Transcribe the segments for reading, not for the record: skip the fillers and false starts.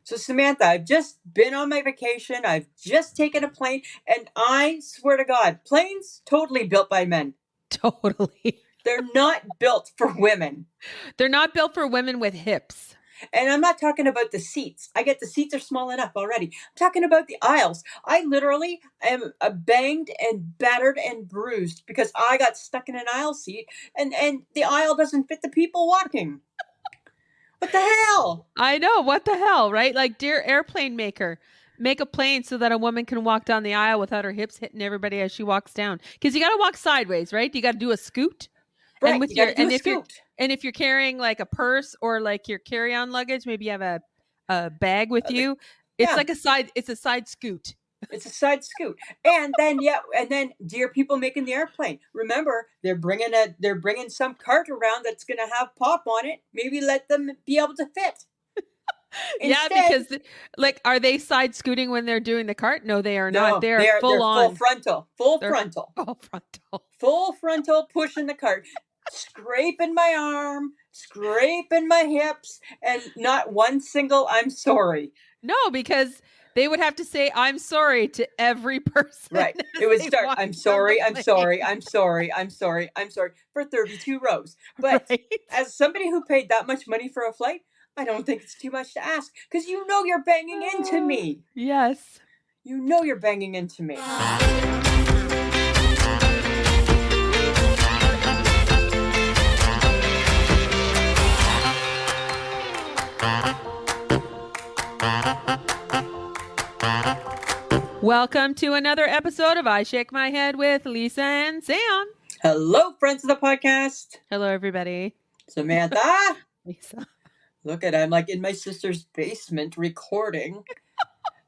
So, Samantha, I've just been on my vacation. I've just taken a plane, and I swear to God, planes totally built by men. Totally. They're not built for women. They're not built for women with hips. And I'm not talking about the seats. I get the seats are small enough already. I'm talking about the aisles. I literally am banged and battered and bruised because I got stuck in an aisle seat, and the aisle doesn't fit the people walking. What the hell? I know. What the hell, right? Like, dear airplane maker, make a plane so that a woman can walk down the aisle without her hips hitting everybody as she walks down. Because you got to walk sideways, right? You got to do a scoot. Right, And with you got your to do a if you're scoot. and if you're carrying like a purse or like your carry-on luggage, maybe you have a bag with you. It's Yeah. like a side. It's a side scoot. It's a side scoot, and then dear people making the airplane. Remember, they're bringing some cart around that's going to have pop on it. Maybe let them be able to fit. Yeah, Instead, because like, are they side scooting when they're doing the cart? No, they are not. no, They are they're full on. full They're frontal, full frontal. full frontal pushing the cart, scraping my arm, scraping my hips, and not one single "I'm sorry." No, because they would have to say "I'm sorry" to every person. Right. It would start, I'm sorry, I'm sorry, I'm sorry, I'm sorry, I'm sorry, for 32 rows. But right? as somebody who paid that much money for a flight, I don't think it's too much to ask, because you know you're banging into me. Yes. You know you're banging into me. Welcome to another episode of I Shake My Head with Lisa and Sam. Hello, friends of the podcast. Hello, everybody. Samantha. Lisa. Look at, I'm like in my sister's basement recording,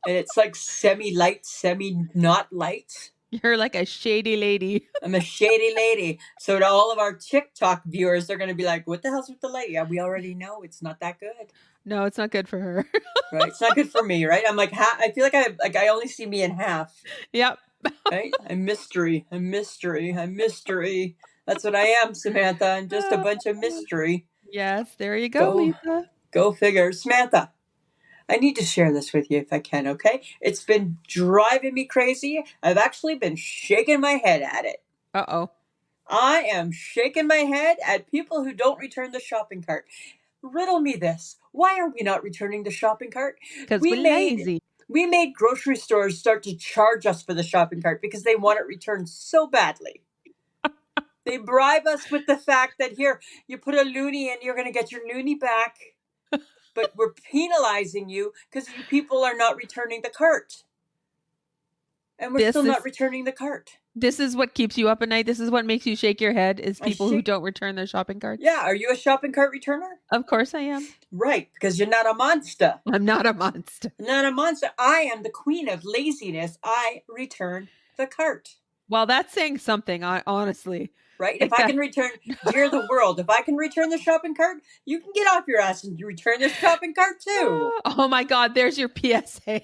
and it's like semi-light, semi-not light. You're like a shady lady. I'm a shady lady. So to all of our TikTok viewers, they're going to be like, what the hell's with the light? Yeah, we already know it's not that good. No, it's not good for her. Right? It's not good for me, right? I'm like, I feel like I only see me in half. Yep. Right? I'm mystery. I'm mystery. I'm mystery. That's what I am, Samantha. I'm just a bunch of mystery. Yes, there you go, Lisa. Go figure. Samantha, I need to share this with you if I can, okay? It's been driving me crazy. I've actually been shaking my head at it. Uh-oh. I am shaking my head at people who don't return the shopping cart. Riddle me this. Why are we not returning the shopping cart? Because we're lazy. We made grocery stores start to charge us for the shopping cart because they want it returned so badly. They bribe us with the fact that here, you put a loonie in, you're going to get your loonie back. But we're penalizing you because you people are not returning the cart. And we're still not returning the cart. This is what keeps you up at night. This is what makes you shake your head, is people who don't return their shopping carts. Yeah, are you a shopping cart returner? Of course I am. Right, because you're not a monster. I'm not a monster. Not a monster. I am the queen of laziness. I return the cart. Well, that's saying something, honestly. Right? If I can return, dear the world, if I can return the shopping cart, you can get off your ass and return the shopping cart too. Oh my God, there's your PSA.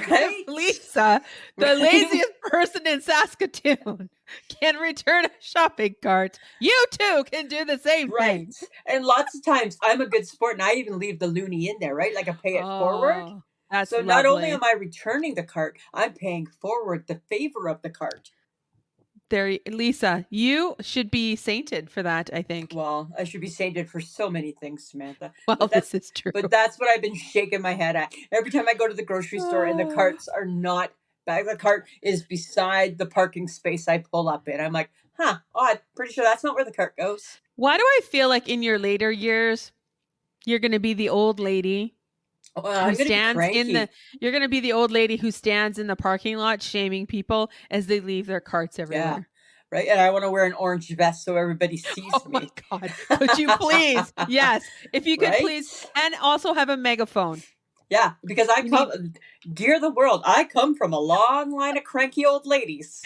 Right? Lisa, the laziest person in Saskatoon, can return a shopping cart. You too can do the same thing. And lots of times I'm a good sport and I even leave the loonie in there, right? Like I pay it forward. That's so lovely. Not only am I returning the cart, I'm paying forward the favor of the cart. There, Lisa, you should be sainted for that, I think. Well, I should be sainted for so many things, Samantha. Well, this is true. But that's what I've been shaking my head at. Every time I go to the grocery store and the carts are not back, the cart is beside the parking space I pull up in. I'm like, I'm pretty sure that's not where the cart goes. Why do I feel like in your later years, you're going to be the old lady who stands in the, you're going to be the old lady who stands in the parking lot shaming people as they leave their carts everywhere. Yeah. Right. And I want to wear an orange vest so everybody sees me. Oh my God. Could you please? Yes. If you could please. And also have a megaphone. Yeah. Because dear the world, I come from a long line of cranky old ladies.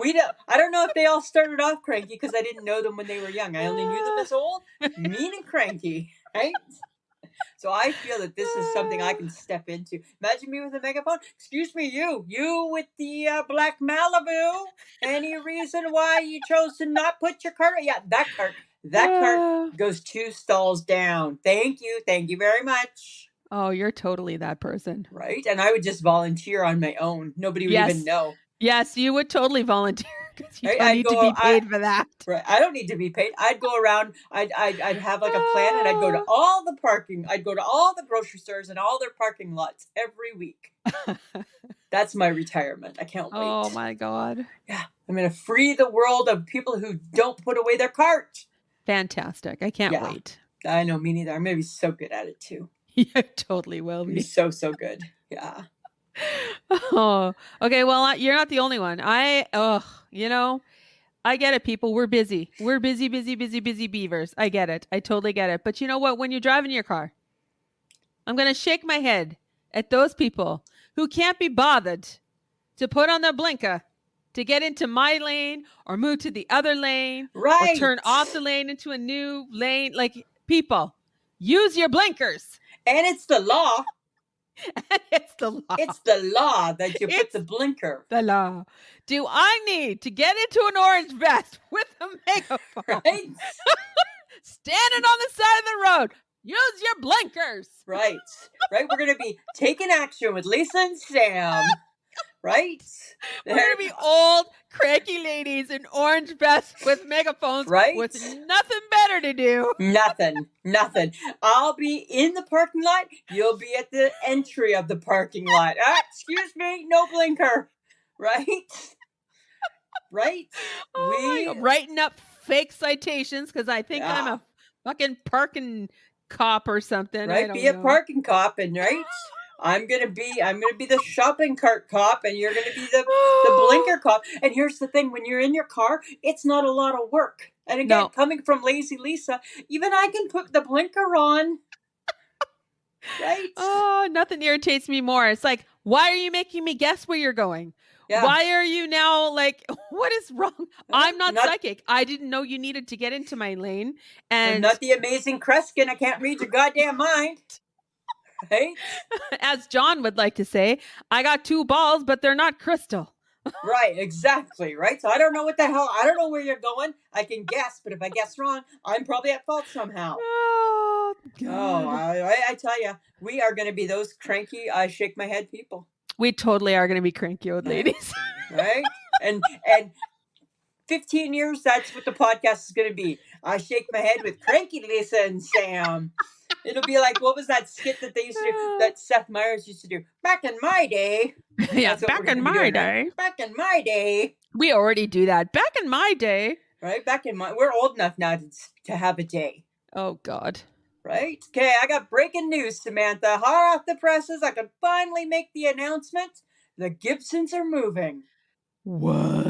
I don't know if they all started off cranky because I didn't know them when they were young. I only knew them as old, mean and cranky. Right. So I feel that this is something I can step into. Imagine me with a megaphone. Excuse me, you with the black Malibu. Any reason why you chose to not put your cart? Yeah, that cart goes 2 stalls down. Thank you very much. Oh, you're totally that person. Right? And I would just volunteer on my own. Nobody would even know. Yes, you would totally volunteer because you Right? don't need to be paid for that. Right. I don't need to be paid. I'd go around. I'd have like a plan, and I'd go to all the parking. I'd go to all the grocery stores and all their parking lots every week. That's my retirement. I can't wait. Oh my God. Yeah, I'm gonna free the world of people who don't put away their cart. Fantastic! I can't wait. I know, me neither. I'm gonna be so good at it too. Yeah, totally will be. So good. Yeah. Oh, okay. Well, you're not the only one. I get it, people. We're busy. We're busy beavers. I get it. I totally get it. But you know what? When you're driving your car, I'm going to shake my head at those people who can't be bothered to put on their blinker to get into my lane or move to the other lane, right, or turn off the lane into a new lane. Like, people, use your blinkers. And it's the law. It's the law. It's the law that you put the blinker. The law. Do I need to get into an orange vest with a megaphone? Right. Standing on the side of the road. Use your blinkers. Right. Right. We're going to be taking action with Lisa and Sam. Right. We're going to be old, cranky ladies in orange vests with megaphones. Right. With nothing better to do. Nothing. I'll be in the parking lot. You'll be at the entry of the parking lot. Excuse me. No blinker. Right. Right. Writing up fake citations because I think I'm a fucking parking cop or something. Right. Be a parking cop, and right. I'm gonna be the shopping cart cop, and you're gonna be the blinker cop. And here's the thing: when you're in your car, it's not a lot of work. And again, coming from Lazy Lisa, even I can put the blinker on. Right? Oh, nothing irritates me more. It's like, why are you making me guess where you're going? Yeah. Why are you now like, what is wrong? I'm not psychic. I didn't know you needed to get into my lane. And not the amazing Kreskin. I can't read your goddamn mind. Right? As John would like to say, I got 2 balls, but they're not crystal. Right, exactly. Right. So I don't know what the hell. I don't know where you're going. I can guess, but if I guess wrong, I'm probably at fault somehow. Oh, God. Oh, I tell you, we are going to be those cranky, I shake my head people. We totally are going to be cranky old ladies. Right? And 15 years, that's what the podcast is going to be. I shake my head with cranky Lisa and Sam. It'll be like, what was that skit that they used to do, that Seth Meyers used to do? Back in my day. Yeah, back in my day. Back in my day. We already do that. Back in my day. Right? We're old enough now to have a day. Oh, God. Right? Okay, I got breaking news, Samantha. Hot off the presses, I can finally make the announcement. The Gibsons are moving. What?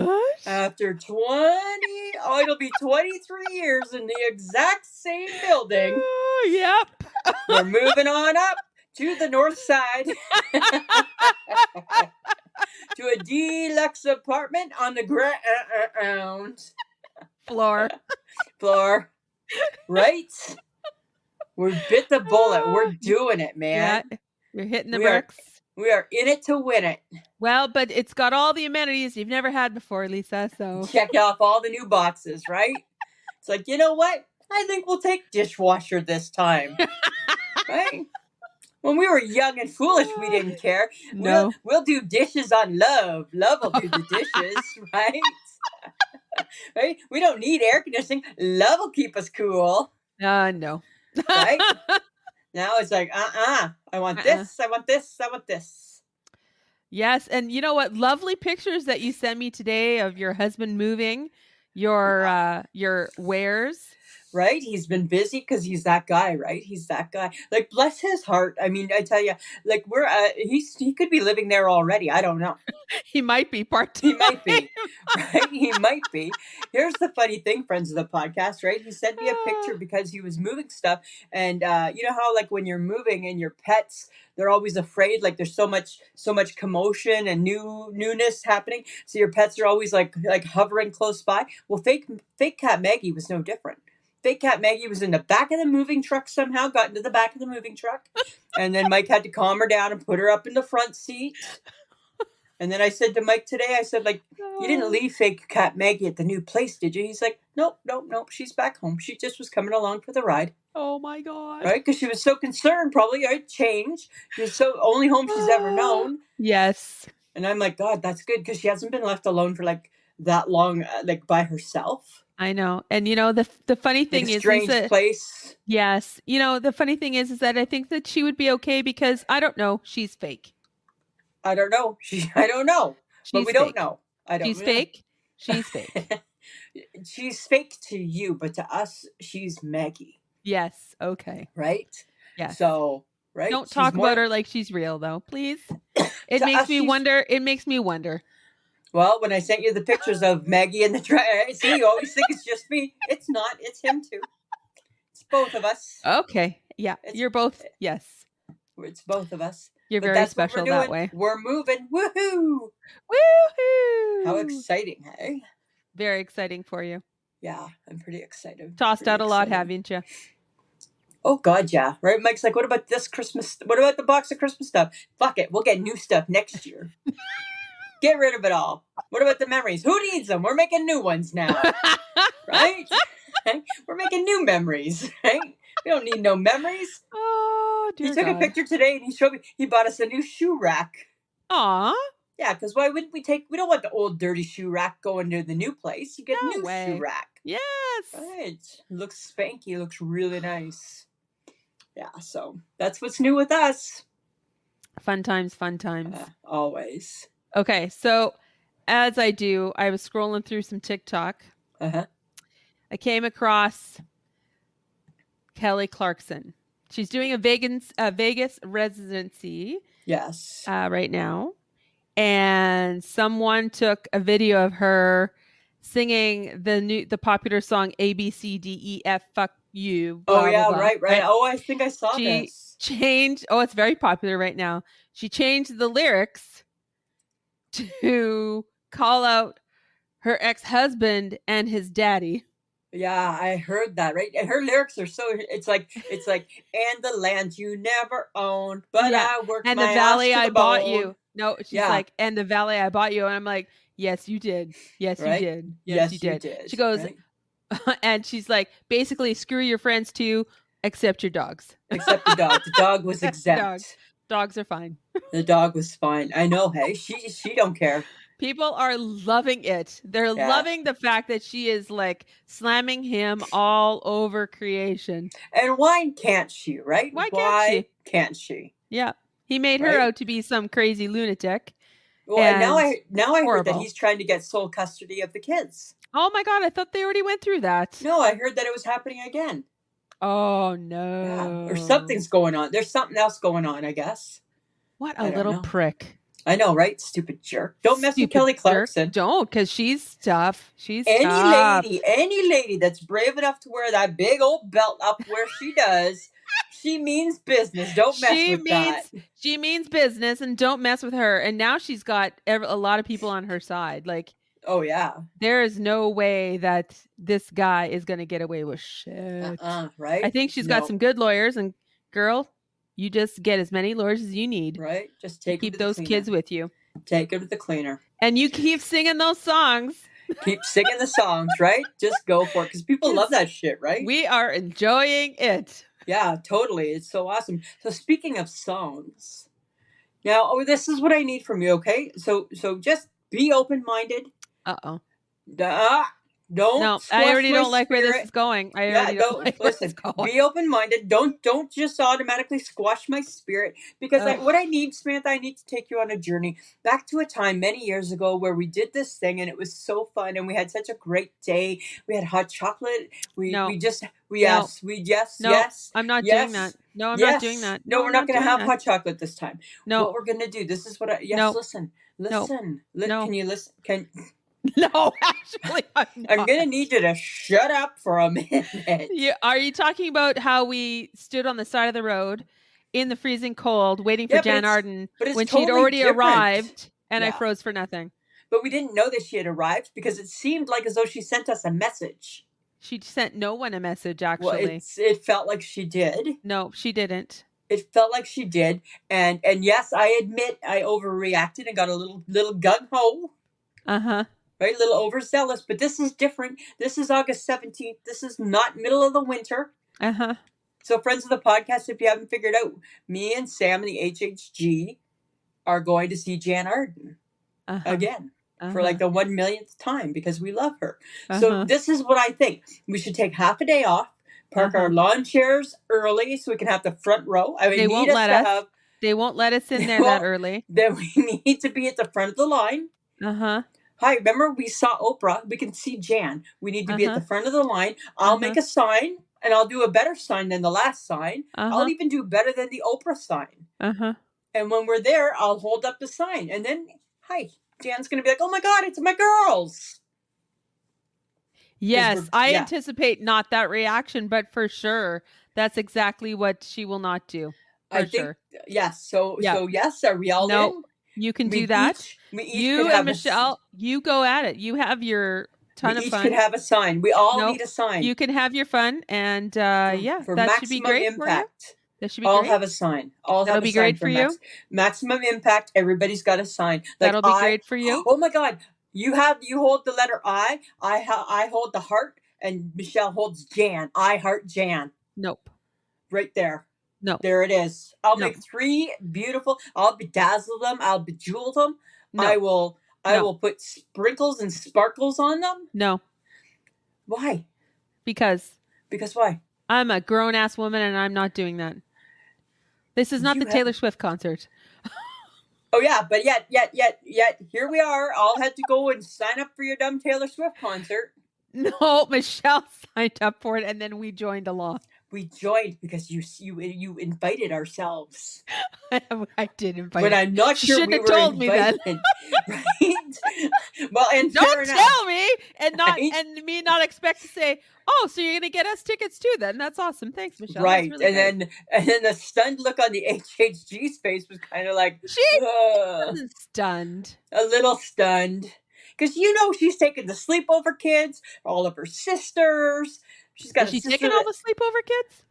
After it'll be 23 years in the exact same building. Yep. We're moving on up to the north side. To a deluxe apartment on the ground. Floor. Right? We bit the bullet. We're doing it, man. Yeah, you're hitting the bricks. We are in it to win it. Well, but it's got all the amenities you've never had before, Lisa, so. Check off all the new boxes, right? It's like, you know what? I think we'll take dishwasher this time. Right? When we were young and foolish, we didn't care. No. We'll do dishes on love. Love will do the dishes, right? Right? We don't need air conditioning. Love will keep us cool. No. Right? Now it's like, I want this, I want this, I want this. Yes, and you know what? Lovely pictures that you sent me today of your husband moving, your wares. Right? He's been busy because he's that guy, right? He's that guy. Like, bless his heart. I mean, I tell you, like, he could be living there already. I don't know. He might be part-time. He might be. Right? He might be. Here's the funny thing, friends of the podcast, right? He sent me a picture because he was moving stuff. And you know how, like, when you're moving and your pets, they're always afraid, like there's so much commotion and newness happening. So your pets are always like hovering close by. Well, fake cat Maggie was no different. Fake cat Maggie was in the back of the moving truck somehow, got into the back of the moving truck. And then Mike had to calm her down and put her up in the front seat. And then I said to Mike today, I said, like, you didn't leave fake cat Maggie at the new place, did you? He's like, nope. She's back home. She just was coming along for the ride. Oh my God. Right? Because she was so concerned, probably, right? Change. She was so only home she's ever known. Yes. And I'm like, God, that's good because she hasn't been left alone for like that long, like by herself. I know. And the funny thing is strange that, place. Yes. The funny thing is that I think that she would be okay because I don't know. She's fake. I don't know. I don't know. But we don't know. She's fake. She's fake. She's fake to you, but to us, she's Maggie. Yes. Okay. Right? Yes. So, right? Don't talk about her like she's real, though, please. It makes me wonder. It makes me wonder. Well, when I sent you the pictures of Maggie and the see, you always think it's just me. It's not. It's him too. It's both of us. Okay. Yeah. You're both. Yes. It's both of us. You're very special that way. We're moving. Woohoo! Woohoo! How exciting, hey? Very exciting for you. Yeah, I'm pretty excited. Tossed out a lot, haven't you? Oh, God, yeah. Right? Mike's like, what about this Christmas? What about the box of Christmas stuff? Fuck it. We'll get new stuff next year. Get rid of it all. What about the memories? Who needs them? We're making new ones now. Right? We're making new memories. Right? We don't need no memories. Oh, dear He took a picture today and he showed me. He bought us a new shoe rack. Aw. Yeah, because why wouldn't we don't want the old dirty shoe rack going to the new place. You get a new shoe rack. Yes. Right. Looks spanky. Looks really nice. Yeah, so that's what's new with us. Fun times. Always. Okay, so as I do, I was scrolling through some TikTok. Uh-huh. I came across Kelly Clarkson. She's doing a Vegas residency. Yes. Right now. And someone took a video of her singing the popular song ABCDEF fuck you. Blah, oh yeah, blah, blah, right. Oh, I think I saw this. It's very popular right now. She changed the lyrics to call out her ex-husband and his daddy. Yeah, I heard that, right? And her lyrics are so it's like and the land you never owned, but I worked and my the valley ass to I the bought bone. you. No, she's like, and the valley I bought you. And I'm like, yes, you did. Yes, you did. Yes, you did. She goes, and she's like, basically, screw your friends too, except your dogs. Except the dog. The dog was exempt. Dogs are fine. The dog was fine. I know, hey. She don't care. People are loving it. They're loving the fact that she is like slamming him all over creation. And why can't she, right? Why can't she? Yeah. He made her out to be some crazy lunatic. Well, and now I heard that he's trying to get sole custody of the kids. Oh my God, I thought they already went through that. No, I heard that it was happening again. Oh no. Yeah. Or something's going on. There's something else going on, I guess. What a little prick. I know, right? Stupid jerk. Don't mess with Kelly Clarkson. Don't, because she's tough. Any lady that's brave enough to wear that big old belt up where she does, she means business. Don't mess with that. She means business, and don't mess with her. And now she's got a lot of people on her side. Like, oh yeah, there is no way that this guy is going to get away with shit. Right? I think she's got some good lawyers, and girl, you just get as many lawyers as you need. Right? Just keep those kids with you. Take them to the cleaner. And you keep singing those songs. Keep singing the songs, right? Just go for it, because people love that shit, right? We are enjoying it. Yeah, totally. It's so awesome. So speaking of songs, now this is what I need from you, okay? So just be open-minded. Uh-oh. Don't. No, I already don't like where this is going. Listen. Be open-minded. Don't just automatically squash my spirit, because what I need, Samantha, I need to take you on a journey back to a time many years ago where we did this thing and it was so fun and we had such a great day. We had hot chocolate. Yes. I'm not doing that. No, I'm not doing that. No, we're not going to have hot chocolate this time. No. What we're going to do, this is what listen. No. Can you listen? No, actually, I'm going to need you to shut up for a minute. Are you talking about how we stood on the side of the road in the freezing cold waiting for Jann Arden when she'd already arrived and I froze for nothing? But we didn't know that she had arrived because it seemed like as though she sent us a message. She sent no one a message, actually. Well, it felt like she did. No, she didn't. It felt like she did. And yes, I admit I overreacted and got a little gung-ho. Uh-huh. Right? A little overzealous. But this is different. This is August 17th. This is not middle of the winter. Uh-huh. So friends of the podcast, if you haven't figured out, me and Sam and the HHG are going to see Jann Arden again. For like the 1 millionth time because we love her. So this is what I think. We should take half a day off, park our lawn chairs early so we can have the front row. I mean, they won't let us in there that early. Then we need to be at the front of the line. Hi, remember we saw Oprah? We can see Jann. We need to be at the front of the line. I'll make a sign, and I'll do a better sign than the last sign. I'll even do better than the Oprah sign. And when we're there, I'll hold up the sign. And then, hi, Jan's going to be like, oh my God, it's my girls. Yes, I anticipate not that reaction, but for sure, that's exactly what she will not do. For sure. Yes. So yes, are we all in? You can do that. You and Michelle, you go at it. You have your ton of fun. We each could have a sign. We all need a sign. You can have your fun, and for that should be great impact. That should be I'll great. have a sign. That'll be great for you. Maximum impact. Everybody's got a sign. That'll be great for you. Oh my God! You hold the letter I. I hold the heart, and Michelle holds Jann. I heart Jann. Nope. Right there. No. There it is. I'll make 3 beautiful. I'll bedazzle them. I'll bejewel them. No. I will put sprinkles and sparkles on them. No. Why? Because why? I'm a grown-ass woman and I'm not doing that. This is not the Taylor Swift concert. Oh yeah, but yet, here we are. All had to go and sign up for your dumb Taylor Swift concert. No, Michelle signed up for it and then we joined along. We joined because you invited ourselves. I did invite. But I'm not sure we were told invited. Me then. Right? Well, and don't tell me and not and me not expect to say, oh, so you're gonna get us tickets too? Then that's awesome. Thanks, Michelle. Right, really and then the stunned look on the HHG's face was kind of like she wasn't stunned. A little stunned, because she's taking the sleepover kids, all of her sisters. She's got. Is she taking all the sleepover kids?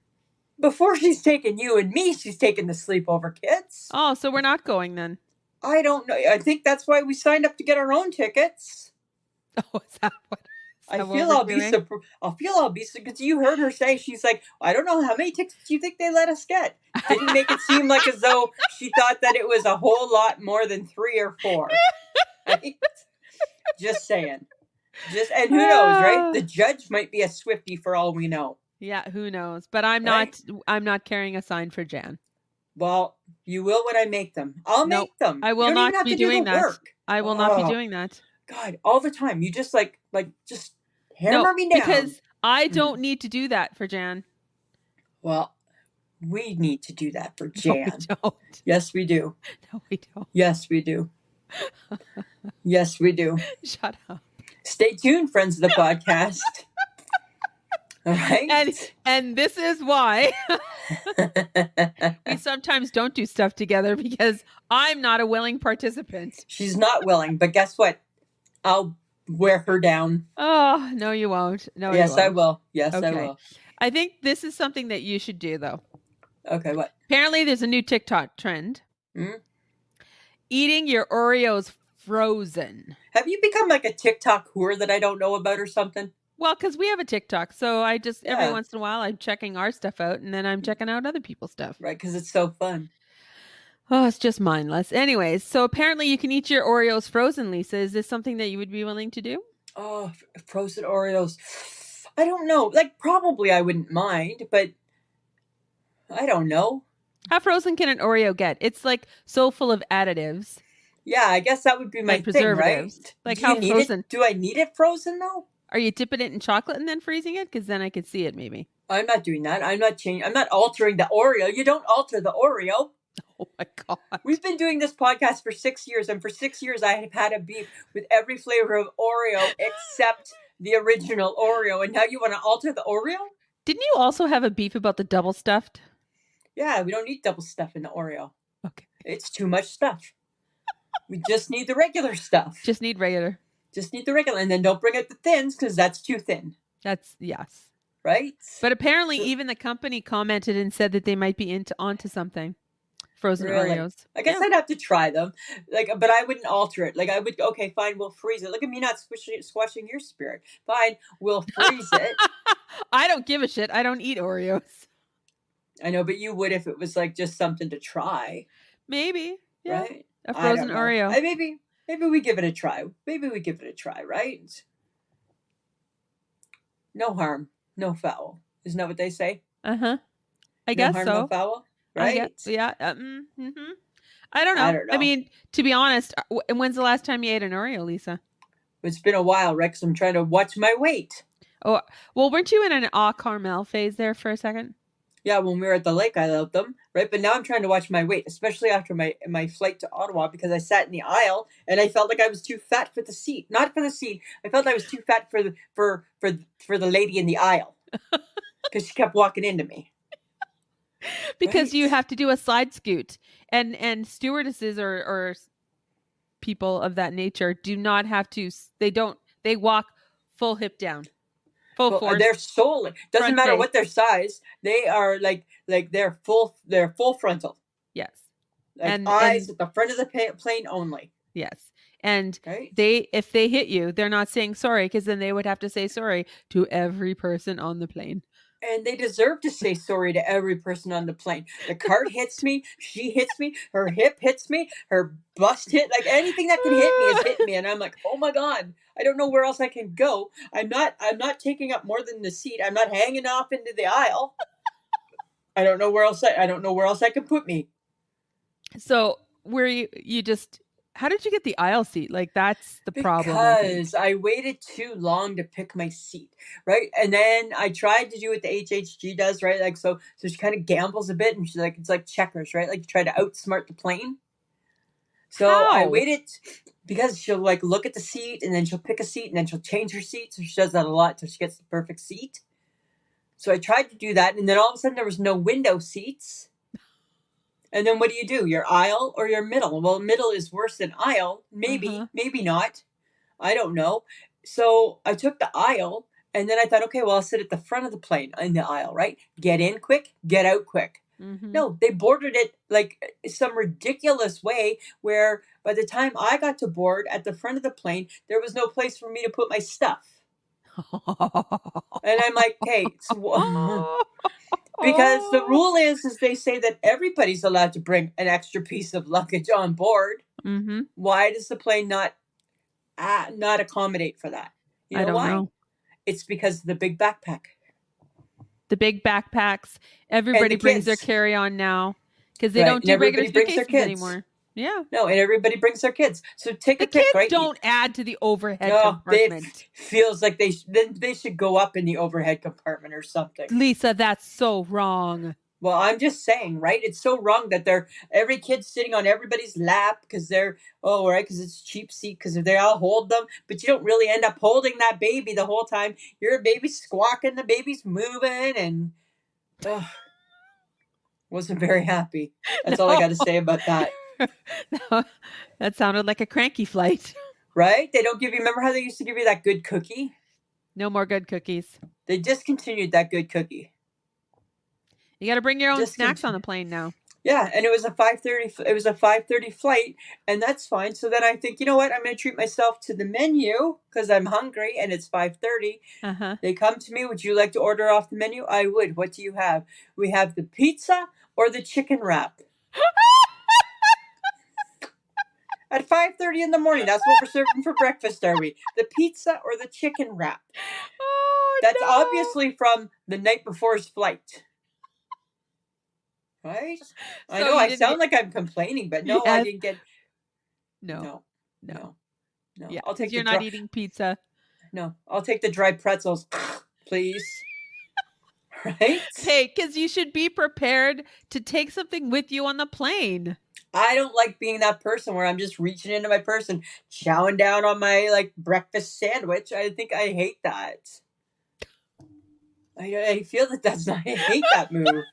Before she's taking you and me, she's taking the sleepover kids. Oh, so we're not going then? I don't know. I think that's why we signed up to get our own tickets. Oh, is that what? I feel I'll be because you heard her say, she's like, I don't know how many tickets do you think they let us get? Didn't make it seem like as though she thought that it was a whole lot more than 3 or 4. Right? Just saying. And who knows, right? The judge might be a Swiftie for all we know. Yeah, who knows? But I'm not carrying a sign for Jann. Well, you will when I make them. I'll make them. I will not be doing that. I will not be doing that. God, all the time. You just just hammer me down. Because I don't need to do that for Jann. Well, we need to do that for Jann. No, we don't. Yes, we do. No, we don't. Yes, we do. Yes, we do. Shut up. Stay tuned, friends of the podcast. All right. And this is why we sometimes don't do stuff together, because I'm not a willing participant. She's not willing, but guess what? I'll wear her down. Oh, no, you won't. No, yes, you won't. I will. Yes, okay. I will. I think this is something that you should do, though. Okay, what? Apparently, there's a new TikTok trend. Eating your Oreos frozen. Have you become like a TikTok whore that I don't know about or something? Well, because we have a TikTok, so I just every once in a while I'm checking our stuff out, and then I'm checking out other people's stuff. Right, because it's so fun. Oh, it's just mindless. Anyways, so apparently you can eat your Oreos frozen, Lisa. Is this something that you would be willing to do? Oh, frozen Oreos. I don't know. Like, probably I wouldn't mind, but I don't know. How frozen can an Oreo get? It's like so full of additives. Yeah, I guess that would be my thing, right? Like how frozen. Do I need it frozen, though? Are you dipping it in chocolate and then freezing it? Because then I could see it, maybe. I'm not doing that. I'm not changing. I'm not altering the Oreo. You don't alter the Oreo. Oh, my God. We've been doing this podcast for 6 years, and for 6 years I have had a beef with every flavor of Oreo except the original Oreo, and now you want to alter the Oreo? Didn't you also have a beef about the double stuffed? Yeah, we don't need double stuff in the Oreo. Okay. It's too much stuff. We just need the regular stuff. Just need regular. Just need the regular, and then don't bring out the thins because that's too thin. Yes. right? But apparently, even the company commented and said that they might be onto something. Frozen Oreos. I guess I'd have to try them. Like, but I wouldn't alter it. Like, I would, okay, fine, we'll freeze it. Look at me not squashing your spirit. Fine, we'll freeze it. I don't give a shit. I don't eat Oreos. I know, but you would if it was like just something to try. Maybe. Yeah. Right? A frozen Oreo. Maybe we give it a try. Maybe we give it a try, right? No harm, no foul. Isn't that what they say? Uh-huh. I guess harm, so. No foul, right? Yeah. I don't know. I mean, to be honest, when's the last time you ate an Oreo, Lisa? It's been a while, Rex. I'm trying to watch my weight. Oh, well, weren't you in an au caramel phase there for a second? Yeah, when we were at the lake, I loved them, right? But now I'm trying to watch my weight, especially after my flight to Ottawa, because I sat in the aisle and I felt like I was too fat for the seat. Not for the seat. I felt I was too fat for the lady in the aisle because she kept walking into me. Because you have to do a side scoot, and stewardesses or people of that nature do not have to. They walk full hip down. Full force. They're solely doesn't matter what their size. They are like they're full frontal. Yes. Like eyes at the front of the plane only. Yes. And if they hit you, they're not saying sorry, because then they would have to say sorry to every person on the plane. And they deserve to say sorry to every person on the plane. The cart hits me, she hits me, her hip hits me, her bust hit, like anything that can hit me is hitting me. And I'm like, oh my God, I don't know where else I can go. I'm not taking up more than the seat. I'm not hanging off into the aisle. I don't know where else I can put me. So where you just, how did you get the aisle seat? Like, that's the problem. Because I waited too long to pick my seat, right? And then I tried to do what the HHG does, right? Like, so she kind of gambles a bit, and she's like, it's like checkers, right? Like, you try to outsmart the plane. So I waited because she'll like look at the seat, and then she'll pick a seat, and then she'll change her seat. So she does that a lot till she gets the perfect seat. So I tried to do that, and then all of a sudden there was no window seats. And then what do? Your aisle or your middle? Well, middle is worse than aisle. Maybe, maybe not. I don't know. So I took the aisle, and then I thought, okay, well, I'll sit at the front of the plane in the aisle, right? Get in quick, get out quick. No, they boarded it like some ridiculous way where by the time I got to board at the front of the plane, there was no place for me to put my stuff. And I'm like, hey, because the rule is they say that everybody's allowed to bring an extra piece of luggage on board. Why does the plane not accommodate for that? You know I don't know. It's because of the big backpack. The big backpacks. Everybody brings their carry-on now because they don't do regular suitcases anymore. Yeah. No, and everybody brings their kids. So take a pick, right? The kids don't add to the overhead compartment. It feels like they should go up in the overhead compartment or something. Lisa, that's so wrong. Well, I'm just saying, right? It's so wrong that every kid's sitting on everybody's lap because because it's cheap seat because they all hold them, but you don't really end up holding that baby the whole time. Your baby's squawking, the baby's moving, and wasn't very happy. That's all I got to say about that. That sounded like a cranky flight. Right? They don't give you, remember how they used to give you that good cookie? No more good cookies. They discontinued that good cookie. You got to bring your own snacks on the plane now. Yeah, and it was a 5:30 flight, and that's fine. So then I think, you know what? I'm going to treat myself to the menu because I'm hungry and it's 5:30. They come to me, would you like to order off the menu? I would. What do you have? We have the pizza or the chicken wrap. At 5:30 in the morning, that's what we're serving for breakfast, are we? The pizza or the chicken wrap? That's obviously from the night before's flight. Right? So I know I sound like I'm complaining, but no, I didn't get... No. Yeah, I'll take you're not eating pizza. No, I'll take the dry pretzels, please. Right? Hey, because you should be prepared to take something with you on the plane. I don't like being that person where I'm just reaching into my purse and chowing down on my breakfast sandwich. I think I hate that. I feel that's not... I hate that move.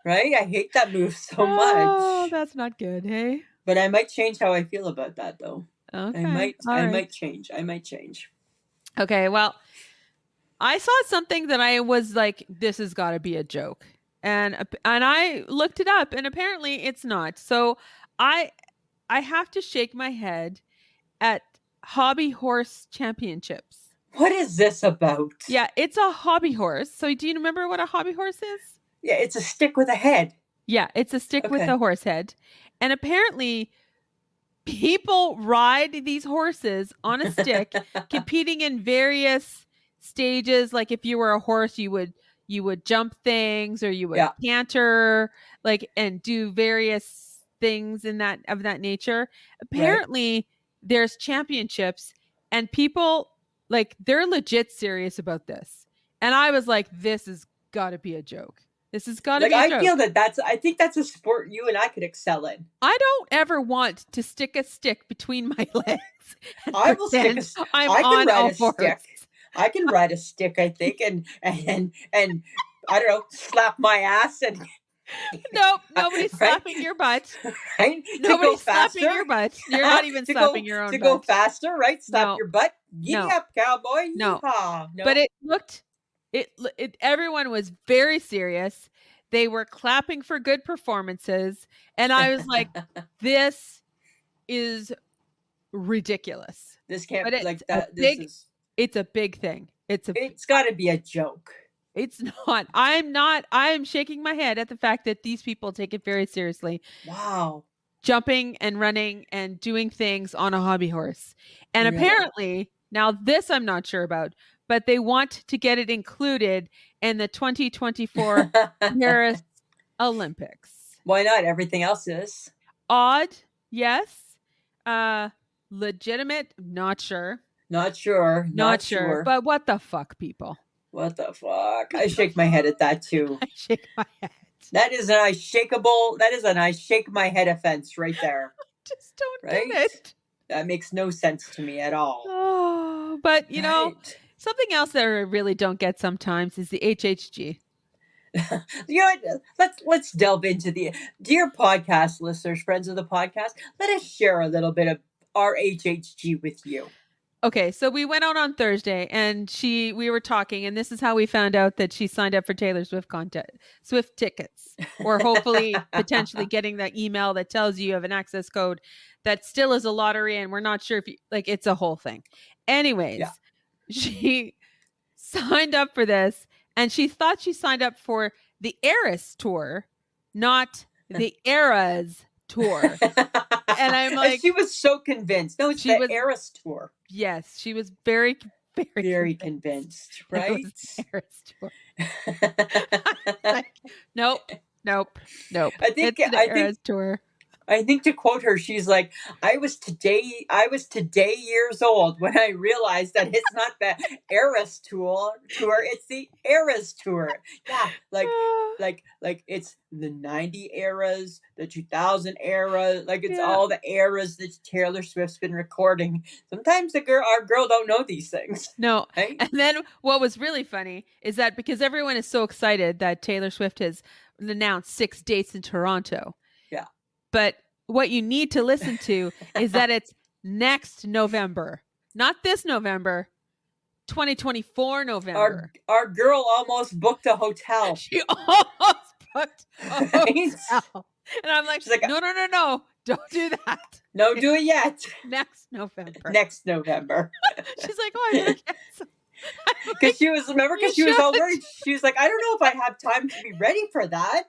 Right? I hate that move so much. Oh, that's not good, hey? But I might change how I feel about that, though. Okay. I might change. I might change. Okay, well, I saw something that I was like, this has got to be a joke. And I looked it up, and apparently it's not. So I have to shake my head at hobby horse championships. What is this about? Yeah, it's a hobby horse. So do you remember what a hobby horse is? Yeah, it's a stick with a head. Yeah, it's a stick with a horse head. And apparently people ride these horses on a stick, competing in various stages. Like if you were a horse, you would jump things, or you would canter, like, and do various things in that of that nature. Apparently there's championships, and people, like, they're legit serious about this. And I was like, this has got to be a joke. This has got to be a joke. I feel I think that's a sport you and I could excel in. I don't ever want to stick a stick between my legs. I will stick a stick. I can ride a stick. I can ride a stick, I think, and I don't know, slap my ass and. Nope, nobody's slapping your butt. Right? Nobody's slapping your butt. You're not even slapping your own butt. To go faster, right? Slap your butt. Giddy up, cowboy. No. But it looked, everyone was very serious. They were clapping for good performances. And I was like, this is ridiculous. This can't be like that. It's a big thing. It's got to be a joke. It's not. I'm shaking my head at the fact that these people take it very seriously. Wow. Jumping and running and doing things on a hobby horse. And apparently, now this I'm not sure about, but they want to get it included in the 2024 Paris Olympics. Why not? Everything else is. Odd, yes. Legitimate, not sure. Not sure. But what the fuck, people? What the fuck? I shake my head at that too. I shake my head. That is an I shake my head offense right there. Just don't get it. That makes no sense to me at all. Oh, but you know, something else that I really don't get sometimes is the HHG. You know, let's delve into the dear podcast listeners, friends of the podcast. Let us share a little bit of our HHG with you. Okay, so we went out on Thursday, and we were talking, and this is how we found out that she signed up for Taylor Swift Swift tickets, or hopefully potentially getting that email that tells you have an access code that still is a lottery, and we're not sure if it's a whole thing. Anyways, she signed up for this, and she thought she signed up for the Eras tour, not the Eras tour. And I'm like, she was so convinced. No, it's the Eras tour. Yes, she was very, very convinced, right? Eras tour. Like, nope. I think Eras tour. I think to quote her, she's like, I was today years old when I realized that it's not the Eras tour, it's the Eras tour. Yeah, like it's the 90 eras, the 2000 era, like it's all the eras that Taylor Swift's been recording. Sometimes our girl don't know these things. No. Right? And then what was really funny is that because everyone is so excited that Taylor Swift has announced 6 dates in Toronto. Yeah. But what you need to listen to is that it's next November, not this November, 2024 November. Our girl almost booked a hotel. She almost booked a hotel. And I'm like, no, don't do that. No, do it yet. Next November. She's like, oh, I better cancel. Because she was all worried. She was like, I don't know if I have time to be ready for that.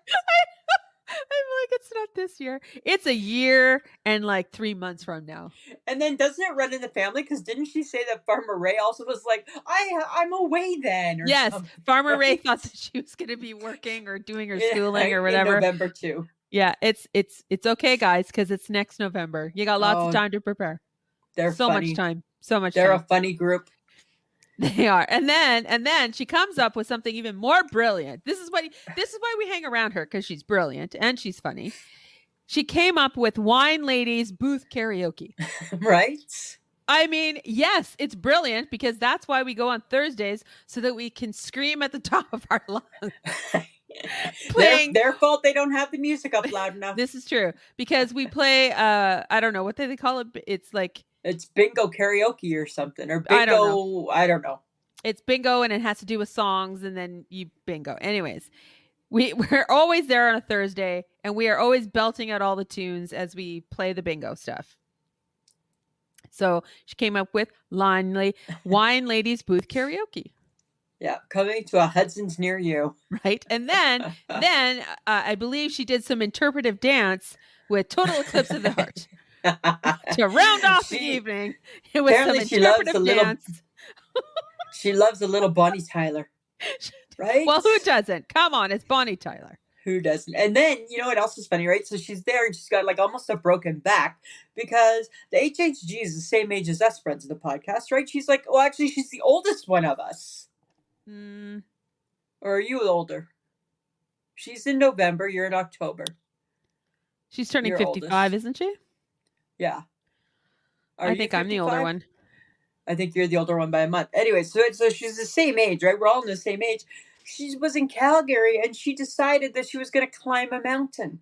I'm like, it's not this year. It's a year and like 3 months from now. And then doesn't it run in the family? Because didn't she say that Farmer Ray also was like, I'm away then? Or yes, something. Farmer Ray thought that she was going to be working or doing her schooling or whatever. In November too. Yeah, it's okay, guys, because it's next November. You got lots of time to prepare. They're so funny. Much time. So much. They're time. a funny group. They are. And then she comes up with something even more brilliant. This is why we hang around her, because she's brilliant and she's funny. She came up with Wine Ladies booth karaoke. Right? I mean, yes, it's brilliant, because that's why we go on Thursdays, so that we can scream at the top of our lungs. Their fault they don't have the music up loud enough. This is true, because we play I don't know what they call it. It's bingo karaoke or something, or bingo. I don't know. It's bingo, and it has to do with songs, and then you bingo. Anyways, we're always there on a Thursday, and we are always belting out all the tunes as we play the bingo stuff. So she came up with Wine Ladies Booth Karaoke. Yeah, coming to a Hudson's near you. Right. And then I believe she did some interpretive dance with Total Eclipse of the Heart to round off the evening. It was some interpretive dance. She loves a little Bonnie Tyler. Right? Well, who doesn't? Come on, it's Bonnie Tyler. Who doesn't? And then, you know what else is funny, right? So she's there and she's got like almost a broken back because the HHG is the same age as us, friends of the podcast, right? She's like, well, actually, she's the oldest one of us. Or are you older? She's in November. You're in October. She's turning 55, isn't she? Yeah. I think I'm the older one. I think you're the older one by a month. Anyway, so she's the same age, right? We're all in the same age. She was in Calgary and she decided that she was going to climb a mountain.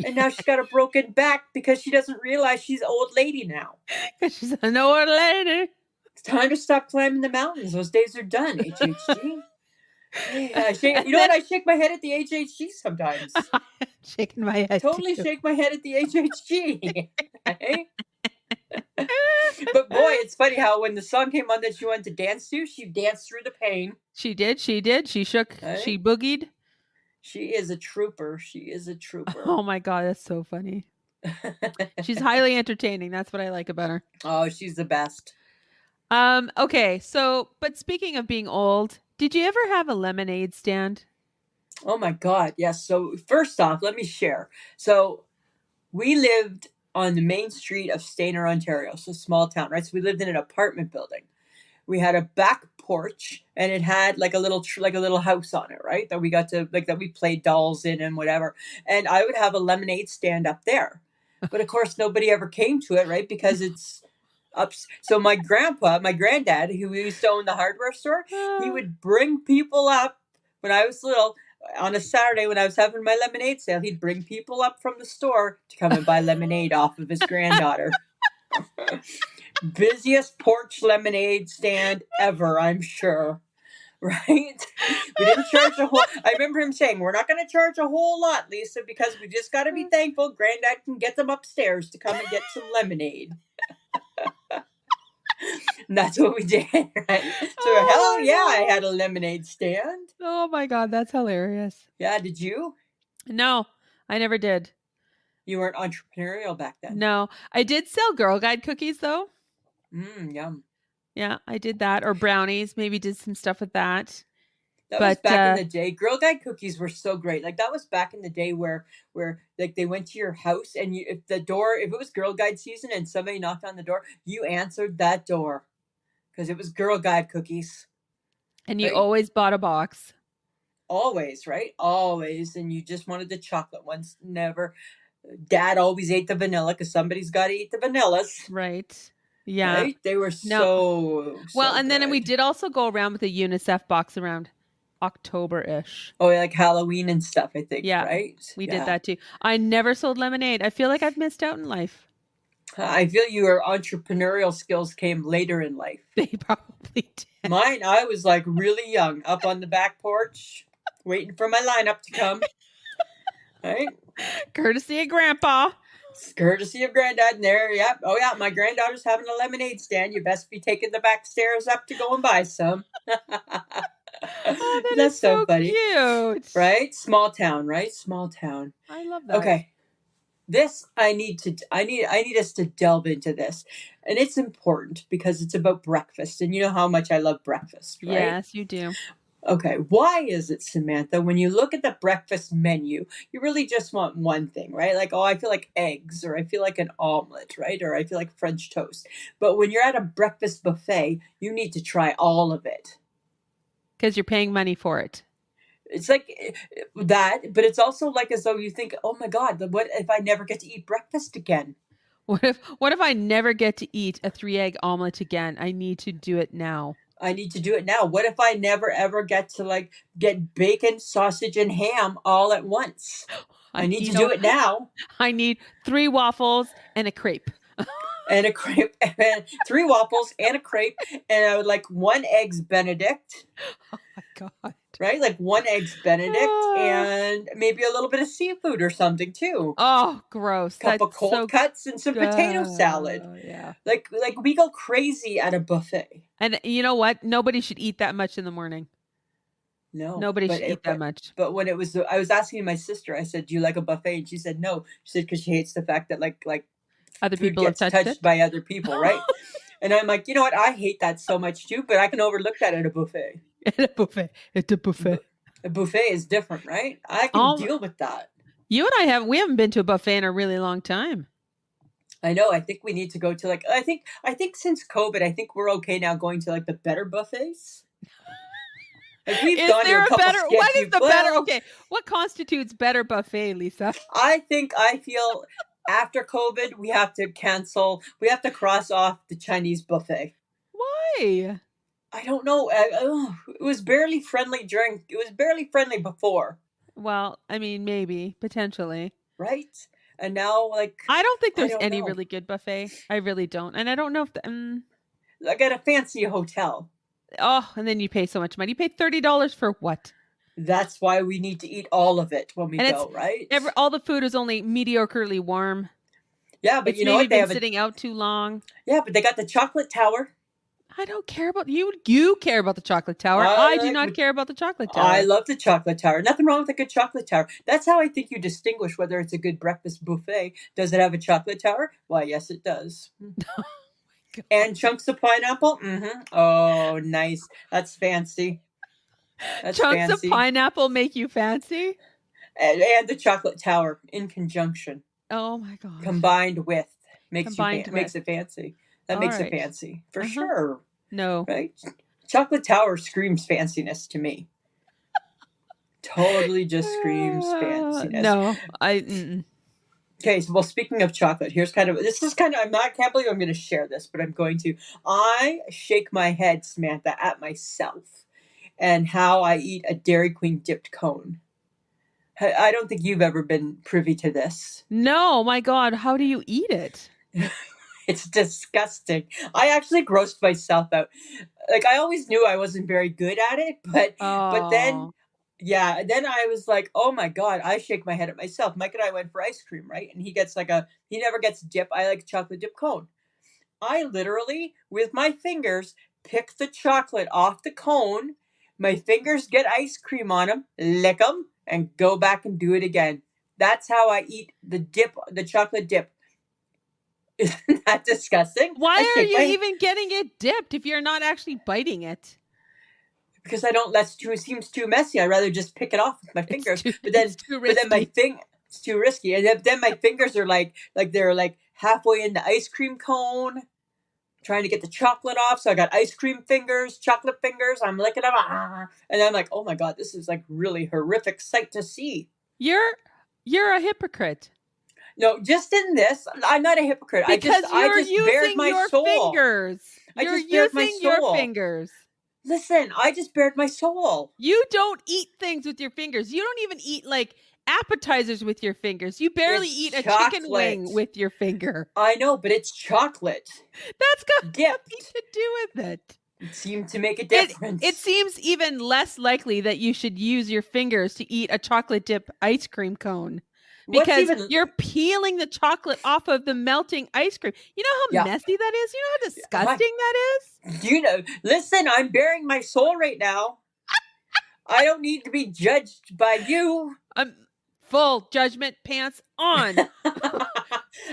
And now she's got a broken back because she doesn't realize she's an old lady now. She's an old lady. It's time to stop climbing the mountains. Those days are done, HHG. I shake my head at the HHG sometimes. Shaking my head. Totally too. Shake my head at the HHG. But boy, it's funny how when the song came on that she wanted to dance to, she danced through the pain. She did. She shook. Right? She boogied. She is a trooper. Oh my God, that's so funny. She's highly entertaining. That's what I like about her. Oh, she's the best. Okay, so, but speaking of being old, did you ever have a lemonade stand? Oh my God, yes. So first off, let me share. So we lived on the main street of Stayner, Ontario, so small town, right? So we lived in an apartment building. We had a back porch, and it had like a little house on it, right? That we got to that we played dolls in and whatever. And I would have a lemonade stand up there, but of course nobody ever came to it, right? Because it's up. So my granddad, who used to own the hardware store, he would bring people up when I was little. On a Saturday when I was having my lemonade sale, he'd bring people up from the store to come and buy lemonade off of his granddaughter. Busiest porch lemonade stand ever, I'm sure. Right? We didn't charge I remember him saying, we're not going to charge a whole lot, Lisa, because we just got to be thankful Granddad can get them upstairs to come and get some lemonade. And that's what we did, right? So hell yeah, I had a lemonade stand. Oh my God, that's hilarious. Yeah, did you? No, I never did. You weren't entrepreneurial back then? No, I did sell Girl Guide cookies though. Yum. Yeah, I did that. Or brownies, maybe did some stuff with that. That was back in the day. Girl Guide cookies were so great. Like that was back in the day where like they went to your house and if it was Girl Guide season and somebody knocked on the door, you answered that door because it was Girl Guide cookies. And you always bought a box. Always, right? Always. And you just wanted the chocolate ones. Never. Dad always ate the vanilla because somebody's got to eat the vanillas. Right. Yeah. Right? They were so well, and good. Then we did also go around with a UNICEF box around October-ish. Oh, like Halloween and stuff, I think. Yeah. Right? We did that too. I never sold lemonade. I feel like I've missed out in life. I feel your entrepreneurial skills came later in life. They probably did. Mine, I was like really young, up on the back porch, waiting for my lineup to come. Right? Courtesy of Grandpa. Courtesy of Granddad there. Yep. Oh, yeah. My granddaughter's having a lemonade stand. You best be taking the back stairs up to go and buy some. Oh, that's so funny. Cute. Right? Small town, right? Small town. I love that. Okay. This, I need us to delve into this. And it's important because it's about breakfast. And you know how much I love breakfast, right? Yes, you do. Okay, why is it, Samantha, when you look at the breakfast menu, you really just want one thing, right? Like, oh, I feel like eggs, or I feel like an omelet, right? Or I feel like French toast. But when you're at a breakfast buffet, you need to try all of it. Because you're paying money for it. It's like that, but it's also like as though you think, oh my God, what if I never get to eat breakfast again? What if I never get to eat a 3-egg omelet again? I need to do it now. I need to do it now. What if I never ever get to get bacon, sausage, and ham all at once? I need to do it now. I need 3 waffles and a crepe. and a crepe, and 3 waffles and a crepe, and I would like 1 eggs Benedict. Oh my God. Right? Like 1 eggs Benedict and maybe a little bit of seafood or something too. Oh, gross. Cup of That's cold so cuts and some potato salad. Yeah. Like we go crazy at a buffet. And you know what? Nobody should eat that much in the morning. No. Nobody should eat that much. But when it was, I was asking my sister, I said, do you like a buffet? And she said, no. She said, because she hates the fact that like other food people gets have touched by other people, right? And I'm like, you know what? I hate that so much too, but I can overlook that at a buffet. At a buffet. It's a buffet. A buffet is different, right? I can deal with that. You and I we haven't been to a buffet in a really long time. I know. I think we need to go to I think since COVID, I think we're okay now going to like the better buffets. Like we've gone to a couple better? What is the better? Okay, what constitutes better buffet, Lisa? I feel after COVID, we have to cancel. We have to cross off the Chinese buffet. Why? I don't know. It was barely friendly It was barely friendly before. Well, I mean, maybe potentially. Right. And now, like, I don't think there's any really good buffet. I really don't. And I don't know if like at a fancy hotel. Oh, and then you pay so much money. You pay $30 for what? That's why we need to eat all of it when we go, right? All the food is only mediocrely warm. Yeah, but you know what? They have sitting out too long. Yeah, but they got the chocolate tower. I don't care about you. You care about the chocolate tower. I do not care about the chocolate tower. I love the chocolate tower. Nothing wrong with a good chocolate tower. That's how I think you distinguish whether it's a good breakfast buffet. Does it have a chocolate tower? Why, yes, it does. And chunks of pineapple? Mm-hmm. Oh, nice. That's fancy. Chunks of pineapple make you fancy? And the chocolate tower in conjunction. Oh, my God. Combined with makes it fancy. That makes it fancy. For sure. No. Right? Chocolate tower screams fanciness to me. Totally just screams fanciness. No. Okay, so speaking of chocolate, I can't believe I'm going to share this, but I'm going to. I shake my head, Samantha, at myself and how I eat a Dairy Queen dipped cone. I don't think you've ever been privy to this. No, my God, how do you eat it? It's disgusting. I actually grossed myself out. Like, I always knew I wasn't very good at it, but then... Yeah, then I was like, oh my God, I shake my head at myself. Mike and I went for ice cream, right? And he never gets dip. I like chocolate dip cone. I literally, with my fingers, pick the chocolate off the cone. My fingers get ice cream on them, lick them, and go back and do it again. That's how I eat the chocolate dip. Isn't that disgusting? Why are you even getting it dipped if you're not actually biting it? Because I don't. It seems too messy. I'd rather just pick it off with my fingers. But then it's too risky. And then my fingers are like they're like halfway in the ice cream cone, trying to get the chocolate off. So I got ice cream fingers, chocolate fingers. I'm licking them, and I'm like, oh my God, this is like really horrific sight to see. You're a hypocrite. No, just in this, I'm not a hypocrite. Because I just bared my soul. Fingers. You're using your fingers. Listen, I just bared my soul. You don't eat things with your fingers. You don't even eat like appetizers with your fingers. You barely eat a chicken wing with your finger. I know, but it's chocolate. That's got nothing to do with it. It seemed to make a difference. It seems even less likely that you should use your fingers to eat a chocolate dip ice cream cone. Because you're peeling the chocolate off of the melting ice cream. You know how messy that is? You know how disgusting that is? Listen, I'm bearing my soul right now. I don't need to be judged by you. Full judgment pants on.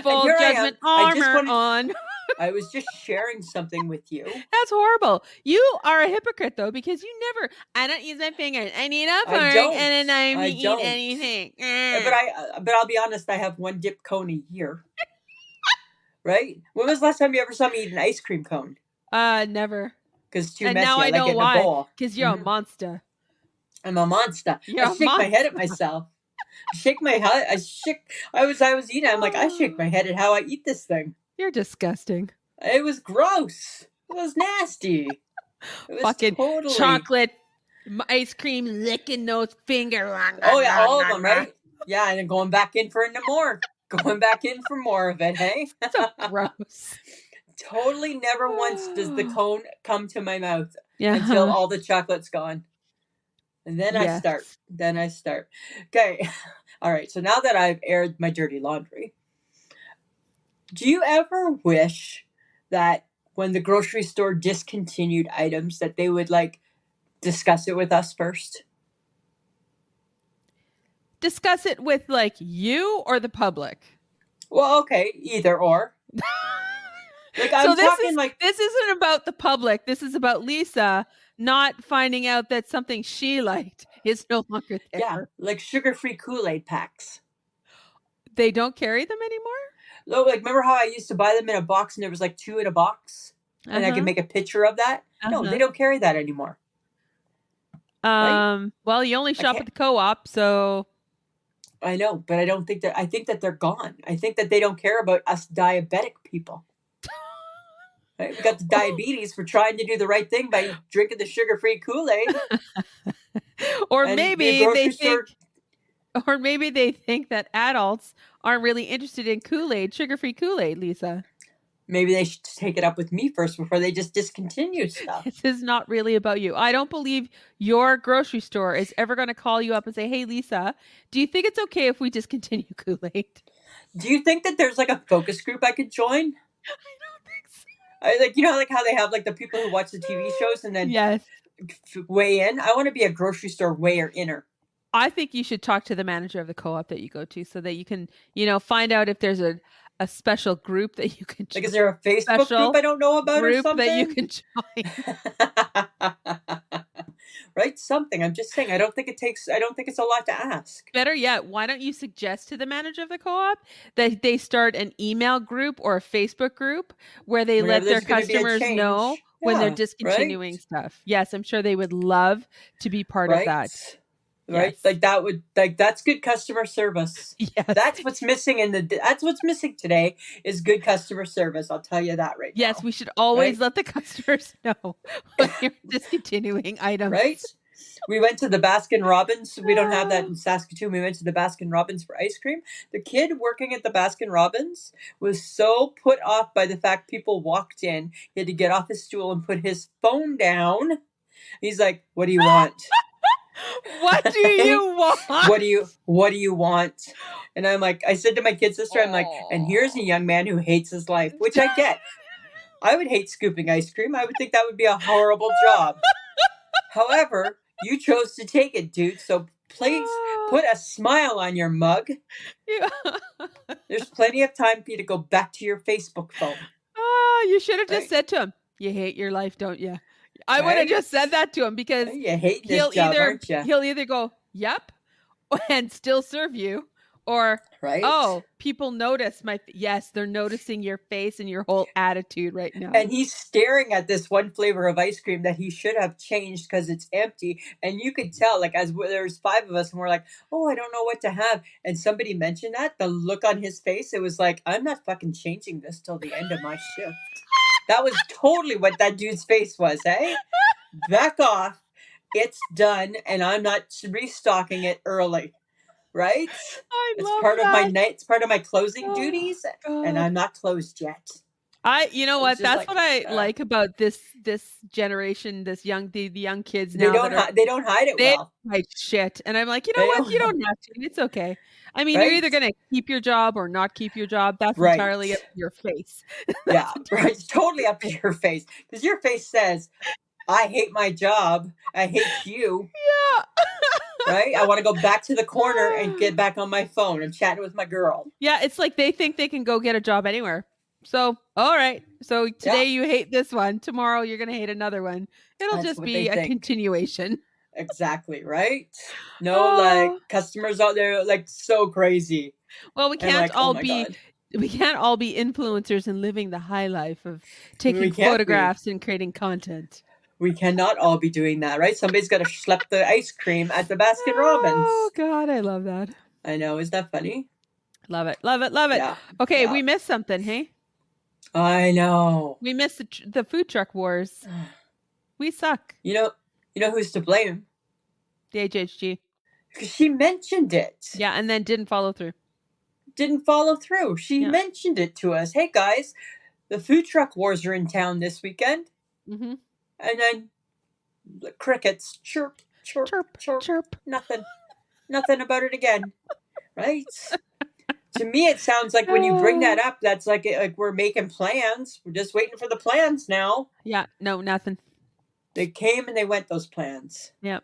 Full judgment armor on. I was just sharing something with you. That's horrible. You are a hypocrite, though, because I don't use my fingers. I need a fork and a knife to eat anything. But I'll be honest, I have one dip cone a year. Right? When was the last time you ever saw me eat an ice cream cone? Never. Because too messy. Now I know why. Because you're a monster. I'm a monster. I shake my head at myself. I shake my head. I was eating. I'm like, I shake my head at how I eat this thing. You're disgusting. It was gross. It was nasty. It was fucking chocolate ice cream licking those fingers. Oh yeah, all of them, right? Yeah, and then going back in for more. Going back in for more of it, hey? So gross. Totally never once does the cone come to my mouth Yeah. until all the chocolate's gone. And then I start. Yes. Then I start. Okay. All right. So now that I've aired my dirty laundry, do you ever wish that when the grocery store discontinued items that they would like discuss it with us first? Discuss it with like you or the public. Well, okay, either or. Like I'm So talking like this isn't about the public. This is about Lisa not finding out that something she liked is no longer there. yeah, like sugar-free Kool-Aid packs. They don't carry them anymore? No, like remember how I used to buy them in a box and there was like 2 in a box? And I could make a picture of that? No, they don't carry that anymore. Right? Well, you only shop at the co-op, so I know, but I don't think that I think that they're gone. I think that they don't care about us diabetic people. Right? We got the diabetes for trying to do the right thing by drinking the sugar-free Kool-Aid. Or And maybe the grocery they store think or maybe they think that adults aren't really interested in Kool-Aid, sugar-free Kool-Aid, Lisa. maybe they should take it up with me first before they just discontinue stuff. This is not really about you. I don't believe your grocery store is ever going to call you up and say, "Hey, Lisa, do you think it's okay if we discontinue Kool-Aid?" Do you think that there's like a focus group I could join? I don't think so. Like you know, like how they have like the people who watch the TV shows and then Yes. weigh in. I want to be a grocery store weigher-inner. I think you should talk to the manager of the co-op that you go to so that you can, find out if there's a special group that you can join. Like, is there a Facebook group I don't know about or something? That you can join. Right? Something. I'm just saying, I don't think it's a lot to ask. Better yet, why don't you suggest to the manager of the co-op that they start an email group or a Facebook group where they let their customers know when they're discontinuing stuff. Yes, I'm sure they would love to be part of that. Right? Yes. That's good customer service. Yes. That's what's missing that's what's missing today is good customer service. I'll tell you that right now. Yes, we should always let the customers know when you're discontinuing items. Right? We went to the Baskin Robbins. We don't have that in Saskatoon. We went to the Baskin Robbins for ice cream. The kid working at the Baskin Robbins was so put off by the fact people walked in. He had to get off his stool and put his phone down. He's like, "What do you want?" What do you want? What do you want? And I said to my kid sister, I'm like, and here's a young man who hates his life, which I get. I would hate scooping ice cream. I would think that would be a horrible job. However, you chose to take it, dude. So please put a smile on your mug. Yeah. There's plenty of time for you to go back to your Facebook phone. Oh, you should have just said to him, "You hate your life, don't you?" I would have just said that to him because you hate this job, aren't you? He'll either go, "Yep," and still serve you, or "Oh, people notice yes, they're noticing your face and your whole attitude right now." And he's staring at this one flavor of ice cream that he should have changed because it's empty. And you could tell, like, as there's 5 of us, and we're like, "Oh, I don't know what to have." And somebody mentioned that, the look on his face, it was like, "I'm not fucking changing this till the end of my shift." That was totally what that dude's face was, eh? Back off. It's done, and I'm not restocking it early. Right? It's part of my night. It's part of my closing duties, and I'm not closed yet. You know what? That's what I like about this generation, the young kids now. They don't hide it well. They hide shit, and I'm like, you know what? You don't have to. It's okay. I mean, you're either going to keep your job or not keep your job. That's entirely up to your face. Yeah, right. It's totally up to your face because your face says, "I hate my job. I hate you." Yeah. Right? I want to go back to the corner and get back on my phone and chatting with my girl. Yeah, it's like they think they can go get a job anywhere. So, all right. So today you hate this one. Tomorrow you're going to hate another one. It'll just be a continuation. Exactly, right? No, like customers out there like so crazy. Well, we can't all be influencers and living the high life of taking photographs and creating content. We cannot all be doing that, right? Somebody's got to schlep the ice cream at the Baskin Robbins. Oh, God, I love that. I know. Isn't that funny? Love it. Love it. Love it. Yeah. Okay, we missed something, hey? I know. We missed the food truck wars. We suck. You know who's to blame? The HHG. Because she mentioned it. Yeah, and then didn't follow through. didn't follow through. She mentioned it to us. Hey guys, the food truck wars are in town this weekend. Mm-hmm. And then the crickets, chirp, chirp, Chirp, chirp, chirp. nothing about it again, right? To me, it sounds like when you bring that up, that's like we're making plans. We're just waiting for the plans now. Yeah, no, nothing. They came and they went, those plans. Yep.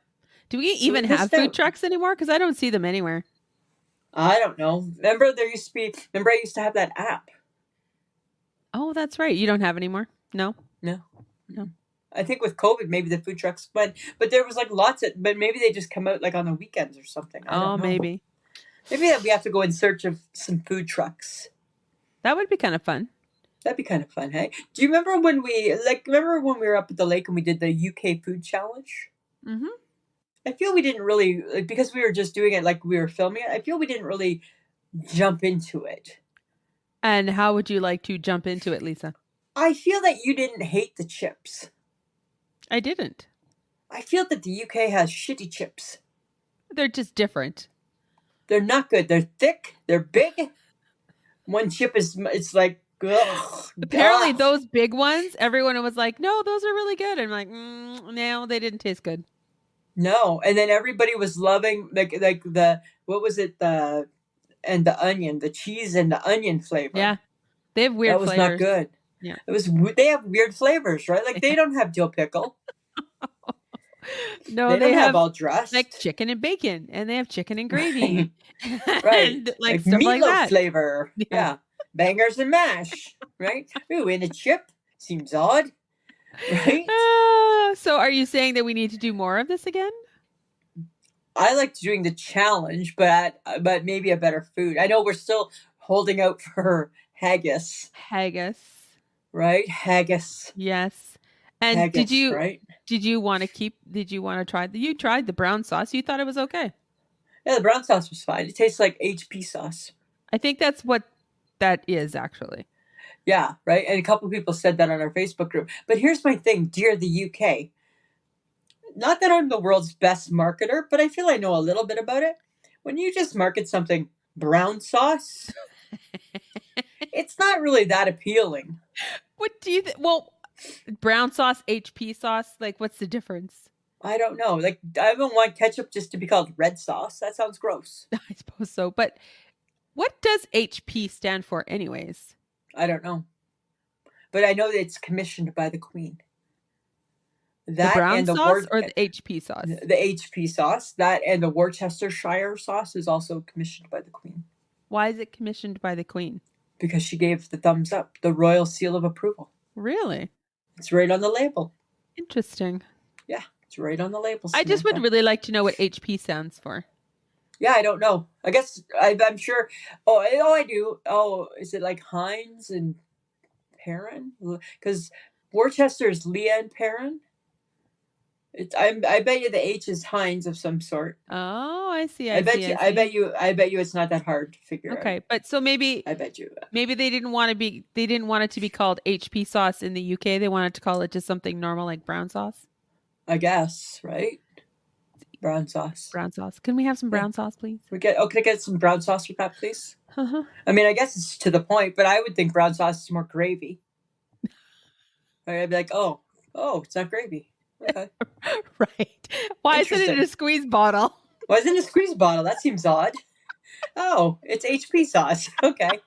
Do we even have food trucks anymore? Because I don't see them anywhere. I don't know. Remember I used to have that app. Oh, that's right. You don't have anymore? No? No. I think with COVID, maybe the food trucks went, but there was like but maybe they just come out like on the weekends or something. I don't know. Maybe. Maybe we have to go in search of some food trucks. That would be kind of fun. That'd be kind of fun, hey? Do you remember when we were up at the lake and we did the UK food challenge? Mm-hmm. I feel we didn't really, because we were just doing it like we were filming it, I feel we didn't really jump into it. And how would you like to jump into it, Lisa? I feel that you didn't hate the chips. I didn't. I feel that the UK has shitty chips. They're just different. They're not good. They're thick. They're big. One chip it's like, ugh. Apparently those big ones, everyone was like, no, those are really good. I'm like, no, they didn't taste good. No. And then everybody was loving like the, what was it? The onion, the cheese and the onion flavor. Yeah. They have weird flavors. That was not good. Yeah. They have weird flavors, right? Like they don't have dill pickle. No, they don't have all dressed. Like chicken and bacon, and they have chicken and gravy. Right. And like stuff meatloaf like that. Flavor. Yeah. Bangers and mash. Right? Ooh, in a chip. Seems odd. Right? So are you saying that we need to do more of this again? I liked doing the challenge, but maybe a better food. I know we're still holding out for haggis. Right? Haggis. Yes. And haggis, did you want to try you tried the brown sauce? You thought it was okay. Yeah, the brown sauce was fine. It tastes like HP sauce. I think that's what that is actually. Yeah, right? And a couple of people said that on our Facebook group. But here's my thing, dear the UK. Not that I'm the world's best marketer, but I feel I know a little bit about it. When you just market something brown sauce, it's not really that appealing. What do you think? Well, brown sauce, HP sauce, like what's the difference? I don't know. Like I don't want ketchup just to be called red sauce. That sounds gross. I suppose so. But what does HP stand for anyways? I don't know. But I know that it's commissioned by the Queen. That the brown sauce or the HP sauce? The HP sauce. That and the Worcestershire sauce is also commissioned by the Queen. Why is it commissioned by the Queen? Because she gave the thumbs up, the royal seal of approval. Really? It's right on the label. Interesting. Yeah, it's right on the label. Samantha. I just would really like to know what HP stands for. Yeah, I don't know. I guess I'm sure. Oh, I do. Oh, is it like Heinz and Perrin? Because Worcester is Leah and Perrin. I bet you the H is Heinz of some sort. Oh, I see. I bet you it's not that hard to figure out. Okay, but so maybe I bet you maybe they didn't want it to be called HP sauce in the UK. They wanted to call it just something normal like brown sauce. I guess, right? Brown sauce. Brown sauce. Can we have some brown sauce, please? Can I get some brown sauce with that, please? Uh-huh. I mean, I guess it's to the point, but I would think brown sauce is more gravy. I'd be like, oh, it's not gravy. Okay. Right. Why is it in a squeeze bottle? Why is it in a squeeze bottle? That seems odd. Oh, it's HP sauce. Okay.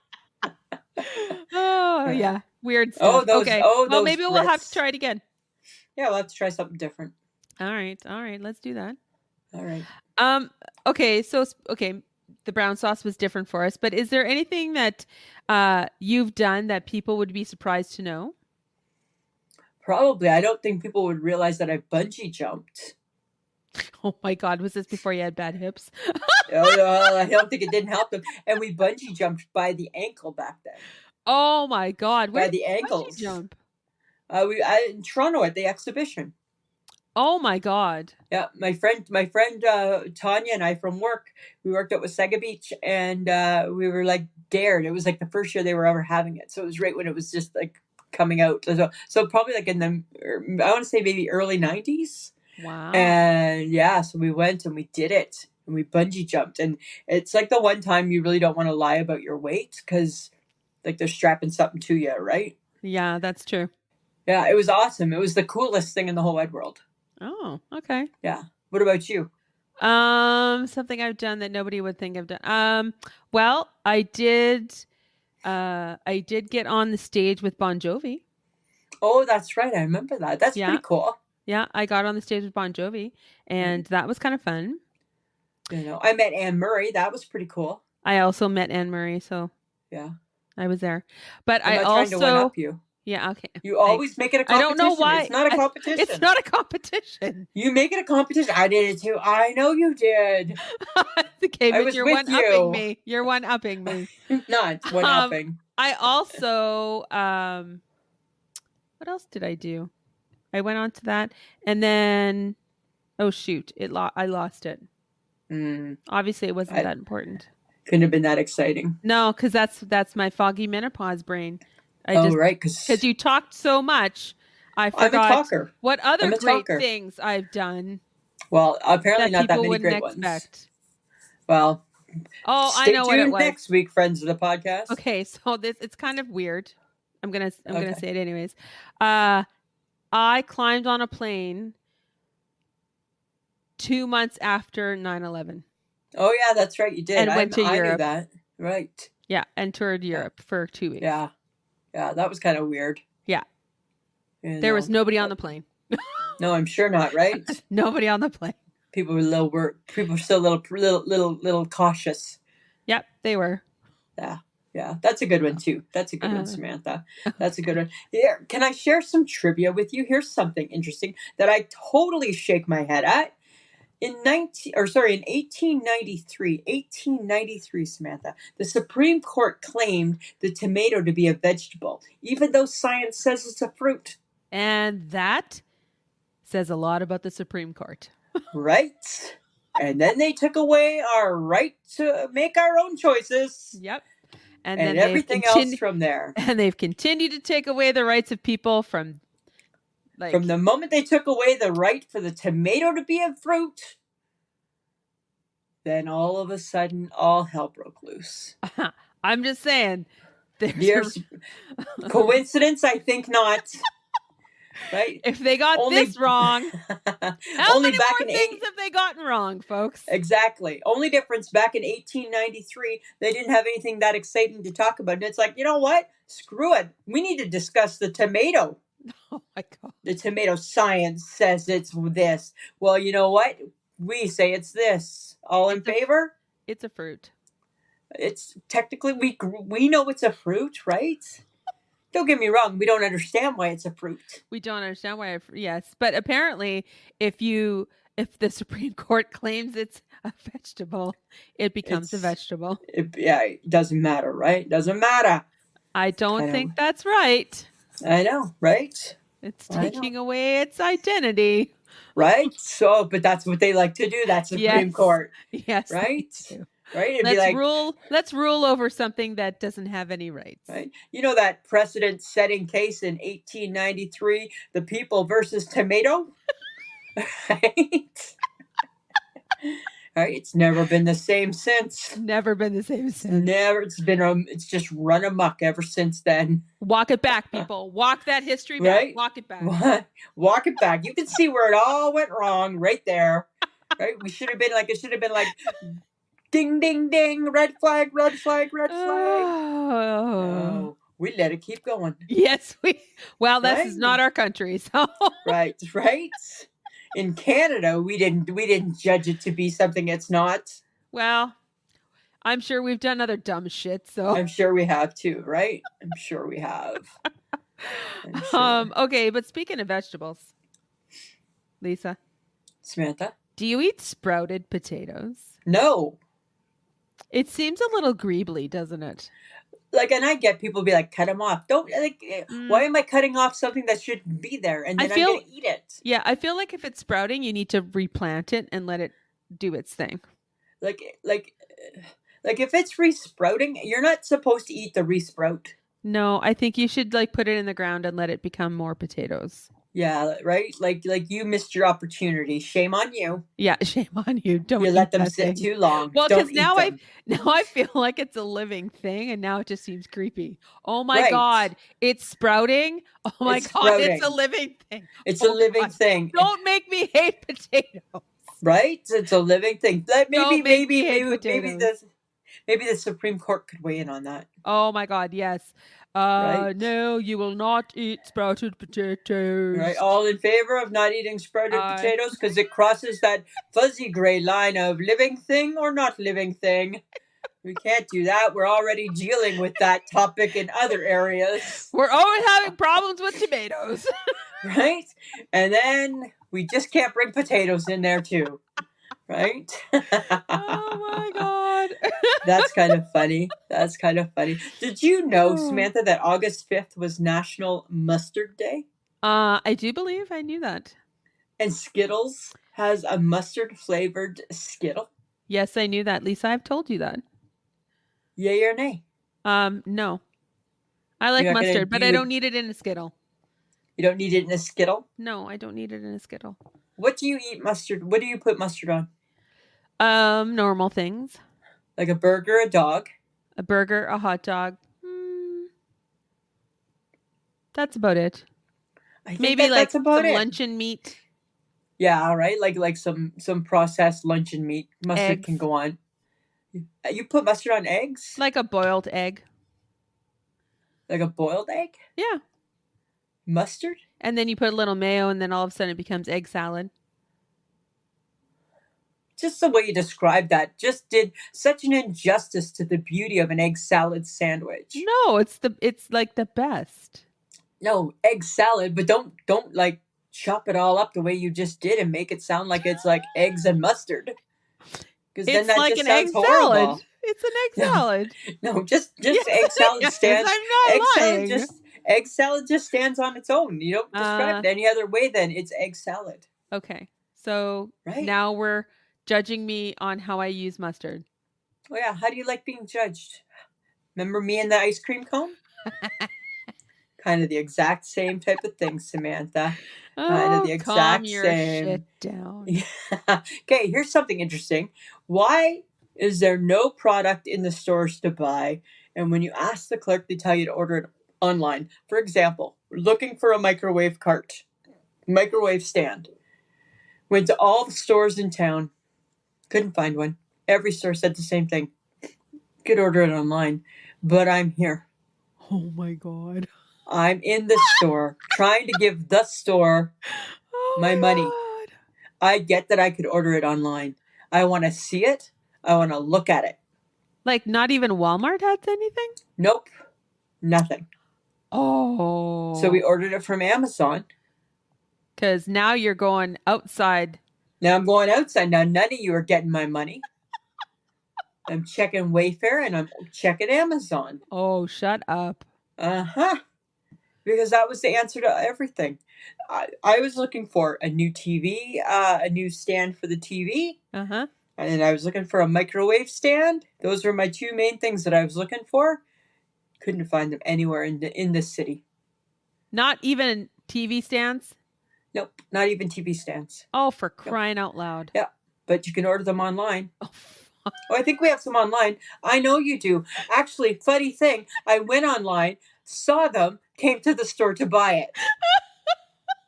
Oh, yeah. Weird stuff. Okay. Well, maybe we'll have to try it again. Yeah, we'll have to try something different. All right. Let's do that. All right. Okay. So, the brown sauce was different for us, but is there anything that you've done that people would be surprised to know? Probably. I don't think people would realize that I bungee jumped. Oh my God. Was this before you had bad hips? I don't think it didn't help them. And we bungee jumped by the ankle back then. Oh my God. Where by the ankles. Bungee jump? In Toronto at the exhibition. Oh my God. Yeah. My friend Tanya and I from work, we worked out with Sega Beach and we were like dared. It was like the first year they were ever having it. So it was right when it was just like coming out. So probably like in the, I want to say maybe early 90s. Wow. And yeah, so we went and we did it. and we bungee jumped. And it's like the one time you really don't want to lie about your weight because like they're strapping something to you, right? Yeah, that's true. Yeah, it was awesome. It was the coolest thing in the whole wide world. Oh, okay. Yeah. What about you? Something I've done that nobody would think I've done. Well, I did get on the stage with Bon Jovi. Oh, that's right. I remember that. That's pretty cool. Yeah, I got on the stage with Bon Jovi, and that was kind of fun. I met Anne Murray. That was pretty cool. I also met Anne Murray, so yeah, I was there. But I'm not trying to one up you. Yeah, okay. You always make it a competition. I don't know why. It's not a competition. It's not a competition. You make it a competition. I did it too. I know you did. Okay, but you're one-upping me. You're one-upping me. Not one-upping. I also, what else did I do? I went on to that, and then, oh shoot, I lost it. Obviously, it wasn't that important. Couldn't have been that exciting. No, because that's my foggy menopause brain. Right, because you talked so much, I forgot I'm a talker. What other great things I've done. Well, apparently not that many great expect. Ones. Well, I know what it was. Next week, friends of the podcast. Okay, so it's kind of weird. I'm gonna say it anyways. I climbed on a plane 2 months after 9/11. Oh yeah, that's right. You did. And went to Europe. I knew that. Right. Yeah, and toured Europe for 2 weeks. Yeah. Yeah, that was kind of weird. Yeah. There was nobody on the plane. No, I'm sure not, right? Nobody on the plane. People were still a little cautious. Yep, they were. Yeah, that's a good one too. That's a good one, Samantha. That's a good one. Here, can I share some trivia with you? Here's something interesting that I totally shake my head at. In 1893, Samantha, the Supreme Court claimed the tomato to be a vegetable, even though science says it's a fruit. And that says a lot about the Supreme Court. Right. And then they took away our right to make our own choices. Yep. And then everything else from there. And they've continued to take away the rights of people from the moment they took away the right for the tomato to be a fruit, then all of a sudden, all hell broke loose. I'm just saying. There's coincidence? I think not. Right? If they got this wrong, how many more things have they gotten wrong, folks? Exactly. Only difference, back in 1893, they didn't have anything that exciting to talk about. And it's like, you know what? Screw it. We need to discuss the tomato. Oh, my God. The tomato science says it's this. Well, you know what? We say it's this. All in favor? It's a fruit. It's technically, we know it's a fruit, right? Don't get me wrong. We don't understand why it's a fruit. We don't understand why. Yes. But apparently, if the Supreme Court claims it's a vegetable, it becomes a vegetable. It doesn't matter, right? Doesn't matter. I don't think that's right. I know, right? It's taking away its identity. Right? So, but that's what they like to do. That's the Supreme Court. Yes. Right? Right? It'd let's rule over something that doesn't have any rights. Right? You know that precedent-setting case in 1893, the people versus tomato? Right? Right? It's never been the same since. Never been the same since. Never. It's just run amok ever since then. Walk it back, people. Walk that history back. Right? Walk it back. Walk it back. You can see where it all went wrong right there. Right? It should have been like ding, ding, ding, red flag, red flag, red flag. Oh. No, we let it keep going. Yes, this is not our country, so. Right. In Canada, we didn't judge it to be something it's not. Well, I'm sure we've done other dumb shit, so. I'm sure we have too, right? I'm sure we have. Okay, but speaking of vegetables, Lisa. Samantha? Do you eat sprouted potatoes? No. It seems a little greebly, doesn't it? And I get people be like, cut them off. Why am I cutting off something that shouldn't be there? And then I'm going to eat it. Yeah, I feel like if it's sprouting, you need to replant it and let it do its thing. Like if it's resprouting, you're not supposed to eat the resprout. No, I think you should put it in the ground and let it become more potatoes. Yeah, right? Like you missed your opportunity. Shame on you. Yeah, shame on you. Don't You eat let them that sit thing. too long. Well, Don't because eat them. now I feel like it's a living thing, and now it just seems creepy. Oh my Right. God, it's sprouting. Oh my It's God, it's a sprouting. living thing. It's a Oh living God, thing. don't make me hate potatoes. Right? It's a living thing. Don't make me hate potatoes. Maybe the Supreme Court could weigh in on that. Oh my God, yes. Right? No, you will not eat sprouted Right? potatoes. All in favor of not eating sprouted I potatoes because it crosses that fuzzy gray line of living thing or not living thing. We can't do that. We're already dealing with that topic in other areas. We're always having problems with tomatoes. Right? And then we just can't bring potatoes in there too. Right? Oh my God. That's kind of funny. That's kind of funny. Did you know, Samantha, that August 5th was National Mustard Day? I do believe I knew that. And Skittles has a mustard flavored Skittle? Yes, I knew that. Lisa, I've told you that. Yay or nay? No. I like You're not gonna mustard, but I don't need it in a Skittle. you don't need it in a Skittle? No, I don't need it in a Skittle. What do you eat mustard? What do you put mustard on? Normal things. Like a burger, a dog? A burger, a hot dog. That's about it. I think Maybe like that's about some it. luncheon meat. Yeah, all right. Like some processed luncheon meat. Mustard Eggs. can go on. You put mustard on eggs? Like a boiled egg. Like a boiled egg? Yeah. Mustard? And then you put a little mayo, and then all of a sudden it becomes egg salad. Just the way you described that just did such an injustice to the beauty of an egg salad sandwich. No, it's like the best. No, egg salad, but don't like chop it all up the way you just did and make it sound like it's like eggs and mustard. Because then that like just an sounds egg horrible. salad. It's an egg salad. No, just Yes, egg salad yes, stands. I'm not Egg lying. salad just stands on its own. You don't describe it any other way than it's egg salad. Okay, so Right. now we're judging me on how I use mustard. Oh yeah, how do you like being judged? Remember me and the ice cream cone? Kind of the exact same type of thing, Samantha. Kind of the exact calm your same. shit down. Yeah. Okay, here's something interesting. Why is there no product in the stores to buy? And when you ask the clerk, they tell you to order it online. For example, we're looking for a microwave stand. Went to all the stores in town. Couldn't find one. Every store said the same thing. Could order it online. But I'm here. Oh my God. I'm in the store trying to give the store my money. God. I get that I could order it online. I want to see it. I want to look at it. Like not even Walmart has anything? Nope. Nothing. Oh. So we ordered it from Amazon. Because now you're going outside. Now I'm going outside. Now none of you are getting my money. I'm checking Wayfair and I'm checking Amazon. Oh, shut up. Uh-huh. Because that was the answer to everything. I was looking for a new TV, a new stand for the TV. Uh-huh. And I was looking for a microwave stand. Those were my two main things that I was looking for. Couldn't find them anywhere in this city. Not even TV stands? Nope, not even TV stands. Oh, for crying out loud. Yeah, but you can order them online. Oh, I think we have some online. I know you do. Actually, funny thing, I went online, saw them, came to the store to buy it.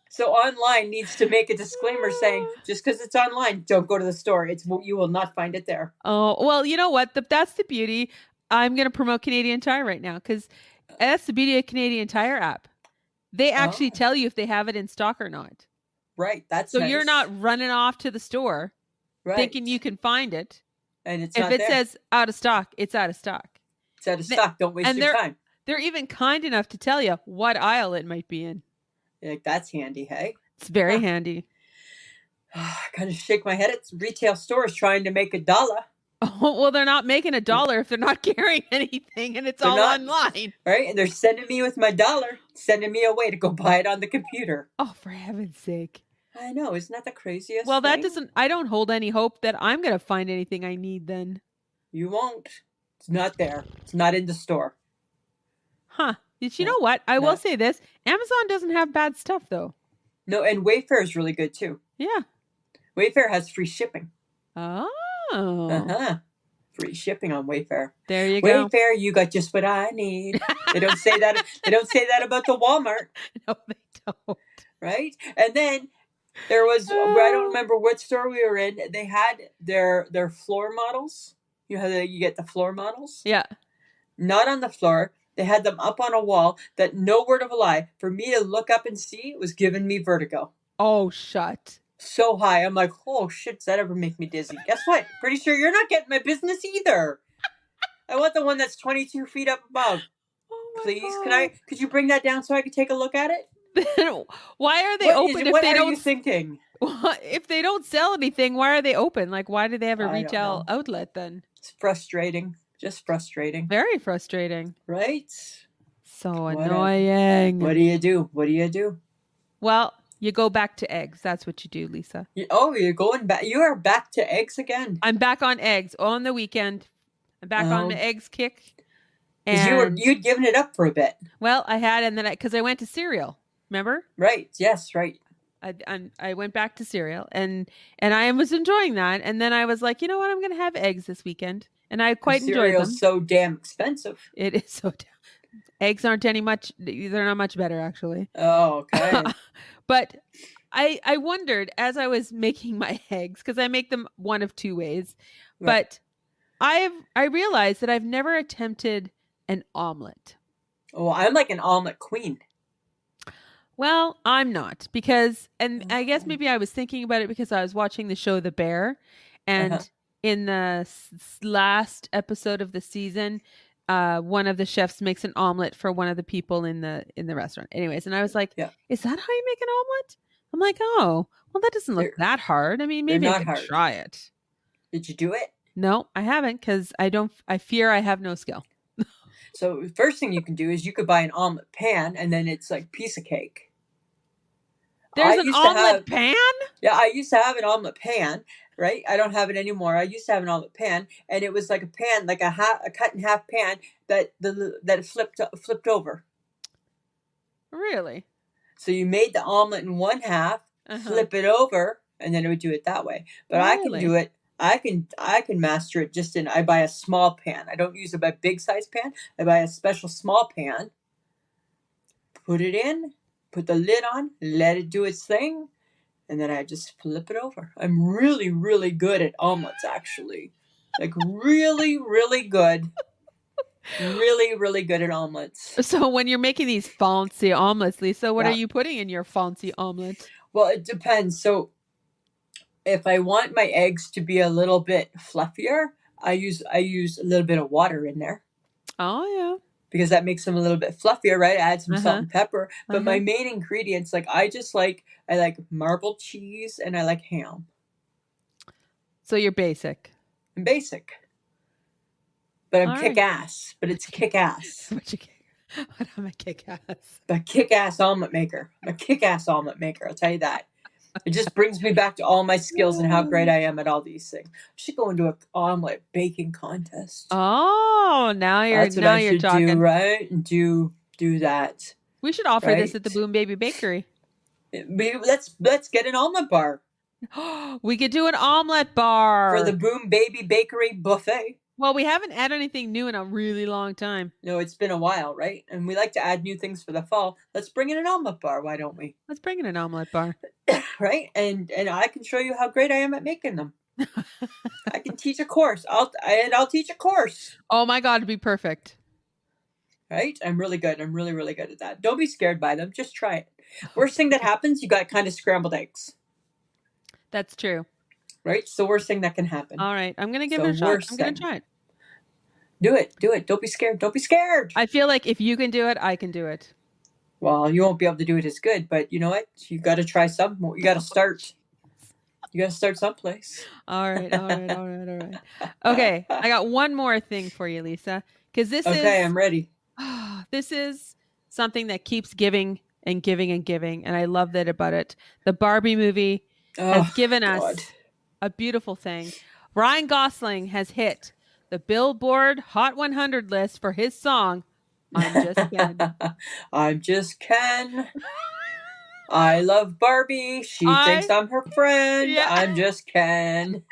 So online needs to make a disclaimer saying, just because it's online, don't go to the store. You will not find it there. Oh, well, you know what? That's the beauty. I'm going to promote Canadian Tire right now because that's the beauty of Canadian Tire app. They actually tell you if they have it in stock or not. Right, that's so nice. You're not running off to the store thinking you can find it. And it's if not it there. says out of stock, it's out of stock. It's out of stock. Don't waste your time. They're even kind enough to tell you what aisle it might be in. Like, that's handy, hey? It's very handy. I kind of shake my head at retail stores trying to make $1. Oh, well, they're not making $1 if they're not carrying anything and it's all online. Right? And they're sending me with my $1, sending me away to go buy it on the computer. Oh, for heaven's sake. I know. Isn't that the craziest Well, thing? I don't hold any hope that I'm going to find anything I need then. You won't. It's not there. It's not in the store. Huh. Did you know what? I will say this. Amazon doesn't have bad stuff, though. No, and Wayfair is really good too. Yeah. Wayfair has free shipping. Oh. Uh-huh. Free shipping on Wayfair. There you go. Wayfair, you got just what I need. They don't say that. They don't say that about the Walmart. No, they don't. Right? And then there was, I don't remember what store we were in. They had their floor models. You know how you get the floor models? Yeah. Not on the floor. They had them up on a wall that, no word of a lie, for me to look up and see was giving me vertigo. Oh, shut. So high. I'm like, oh shit, does that ever make me dizzy? Guess what? Pretty sure you're not getting my business either. I want the one that's 22 feet up above. Oh my Please, God. could you bring that down so I could take a look at it? Why are they open if they don't? What are you thinking? If they don't sell anything, why are they open? Like, why do they have a I don't retail know. outlet then? It's frustrating. Just frustrating. Very frustrating. Right? So Whatever. annoying. What do you do? What do you do? Well, you go back to eggs. That's what you do, Lisa. You're going back. You are back to eggs again. I'm back on eggs on the weekend. I'm back on the eggs kick. Because you'd given it up for a bit. Well, I had, and then because I went to cereal. Remember? Right. Yes. Right. I went back to cereal, and I was enjoying that. And then I was like, you know what? I'm going to have eggs this weekend, and I quite enjoyed them. Cereal's so damn expensive. It is so damn. Eggs aren't they're not much better actually. Oh, okay. But I wondered as I was making my eggs, because I make them one of two ways. Right. But I realized that I've never attempted an omelet. Oh, I'm like an omelet queen. Well, I'm not, because, and I guess maybe I was thinking about it because I was watching the show The Bear, and in the last episode of the season, one of the chefs makes an omelet for one of the people in the restaurant. Anyways, and I was like, is that how you make an omelet? I'm like, oh, well, that doesn't look that hard. I mean, maybe I could try it. Did you do it? No, I haven't, because I fear I have no skill. So the first thing you can do is you could buy an omelet pan, and then it's like piece of cake. There's an omelet pan? Yeah, I used to have an omelet pan, right? I don't have it anymore. I used to have an omelet pan, and it was like a pan, like a cut in half pan that flipped over. Really? So you made the omelet in one half, flip it over, and then it would do it that way. But really? I can do it. I can master it just in. I buy a small pan. I don't use a big size pan. I buy a special small pan. Put it in. Put the lid on, let it do its thing, and then I just flip it over. I'm really, really good at omelets, actually. Like, really, really good. Really, really good at omelets. So when you're making these fancy omelets, Lisa, what are you putting in your fancy omelet? Well, it depends. So if I want my eggs to be a little bit fluffier, I use a little bit of water in there. Oh, yeah. Because that makes them a little bit fluffier, right? I add some salt and pepper. But my main ingredients, like I like marbled cheese and I like ham. So you're basic. I'm basic. But I'm kick-ass. But it's kick-ass. But I'm a kick-ass. A kick-ass omelet maker. I'm a kick-ass omelet maker, I'll tell you that. It just brings me back to all my skills and how great I am at all these things. I should go into an omelet baking contest. Oh, now you're talking. Do, right? Do that. We should offer this at the Boom Baby Bakery. Let's get an omelet bar. We could do an omelet bar for the Boom Baby Bakery buffet. Well, we haven't had anything new in a really long time. No, it's been a while, right? And we like to add new things for the fall. Let's bring in an omelet bar, why don't we? Let's bring in an omelet bar. Right? And I can show you how great I am at making them. I can teach a course. I'll teach a course. Oh my God, it'd be perfect. Right? I'm really good. I'm really, really good at that. Don't be scared by them. Just try it. Worst thing that happens, you got kind of scrambled eggs. That's true. Right? It's the worst thing that can happen. All right. I'm going to give it a shot. I'm going to try it. Do it. Do it. Don't be scared. Don't be scared. I feel like if you can do it, I can do it. Well, you won't be able to do it as good, but you know what? You got to try some more. You got to start. You got to start someplace. All right. Okay. I got one more thing for you, Lisa. Because this is... Okay, I'm ready. This is something that keeps giving and giving and giving. And I love that about it. The Barbie movie has given us a beautiful thing. Ryan Gosling has hit the Billboard Hot 100 list for his song, I'm Just Ken. I'm just Ken. I love Barbie. She thinks I'm her friend. Yeah. I'm just Ken.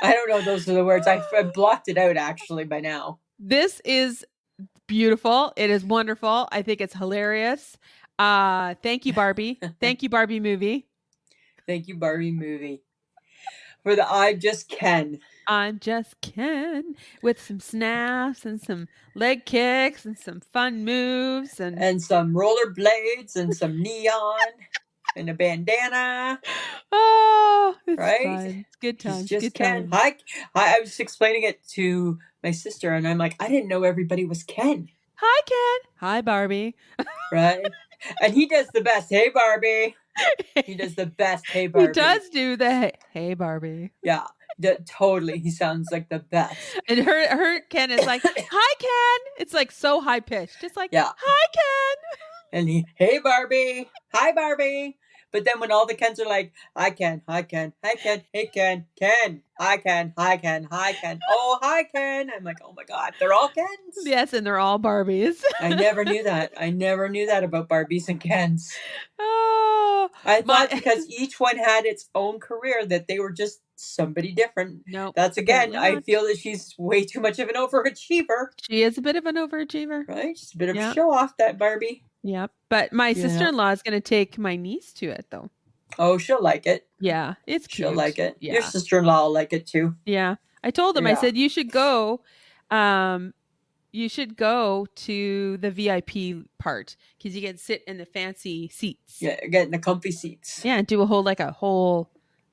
I don't know. Those are the words. I blocked it out actually by now. This is beautiful. It is wonderful. I think it's hilarious. Thank you, Barbie. Thank you, Barbie movie. Thank you, Barbie movie. For the I'm just Ken. I'm just Ken with some snaps and some leg kicks and some fun moves and some rollerblades and some neon and a bandana. Oh, it's right? fun. It's good times. He's just Good Ken. times. Hi. I was explaining it to my sister, and I'm like, I didn't know everybody was Ken. Hi, Ken. Hi, Barbie. Right? And he does the best. Hey, Barbie. He does the best. Hey, Barbie. He does do the hey, Barbie. Yeah. Totally. He sounds like the best. And her Ken is like, hi, Ken. It's like so high pitched. It's like, yeah. Hi, Ken. And he, hey, Barbie. Hi, Barbie. But then when all the Kens are like, hi, Ken, hi, Ken, hi, Ken, hey, Ken, Ken, hi, Ken, hi, Ken, hi, Ken, oh, hi, Ken. I'm like, oh, my God, they're all Kens. Yes, and they're all Barbies. I never knew that. I never knew that about Barbies and Kens. Oh, I thought because each one had its own career that they were just somebody different. No, that's again, I feel that she's way too much of an overachiever. She is a bit of an overachiever. Right? She's a bit of a show off, that Barbie. Yeah. But my sister-in-law is going to take my niece to it, though. Oh, she'll like it. Yeah, it's cute. She'll like it. Yeah. Your sister-in-law will like it too. Yeah. I told them, I said, you should go to the VIP part because you can sit in the fancy seats. Yeah, get in the comfy seats. Yeah, and do a whole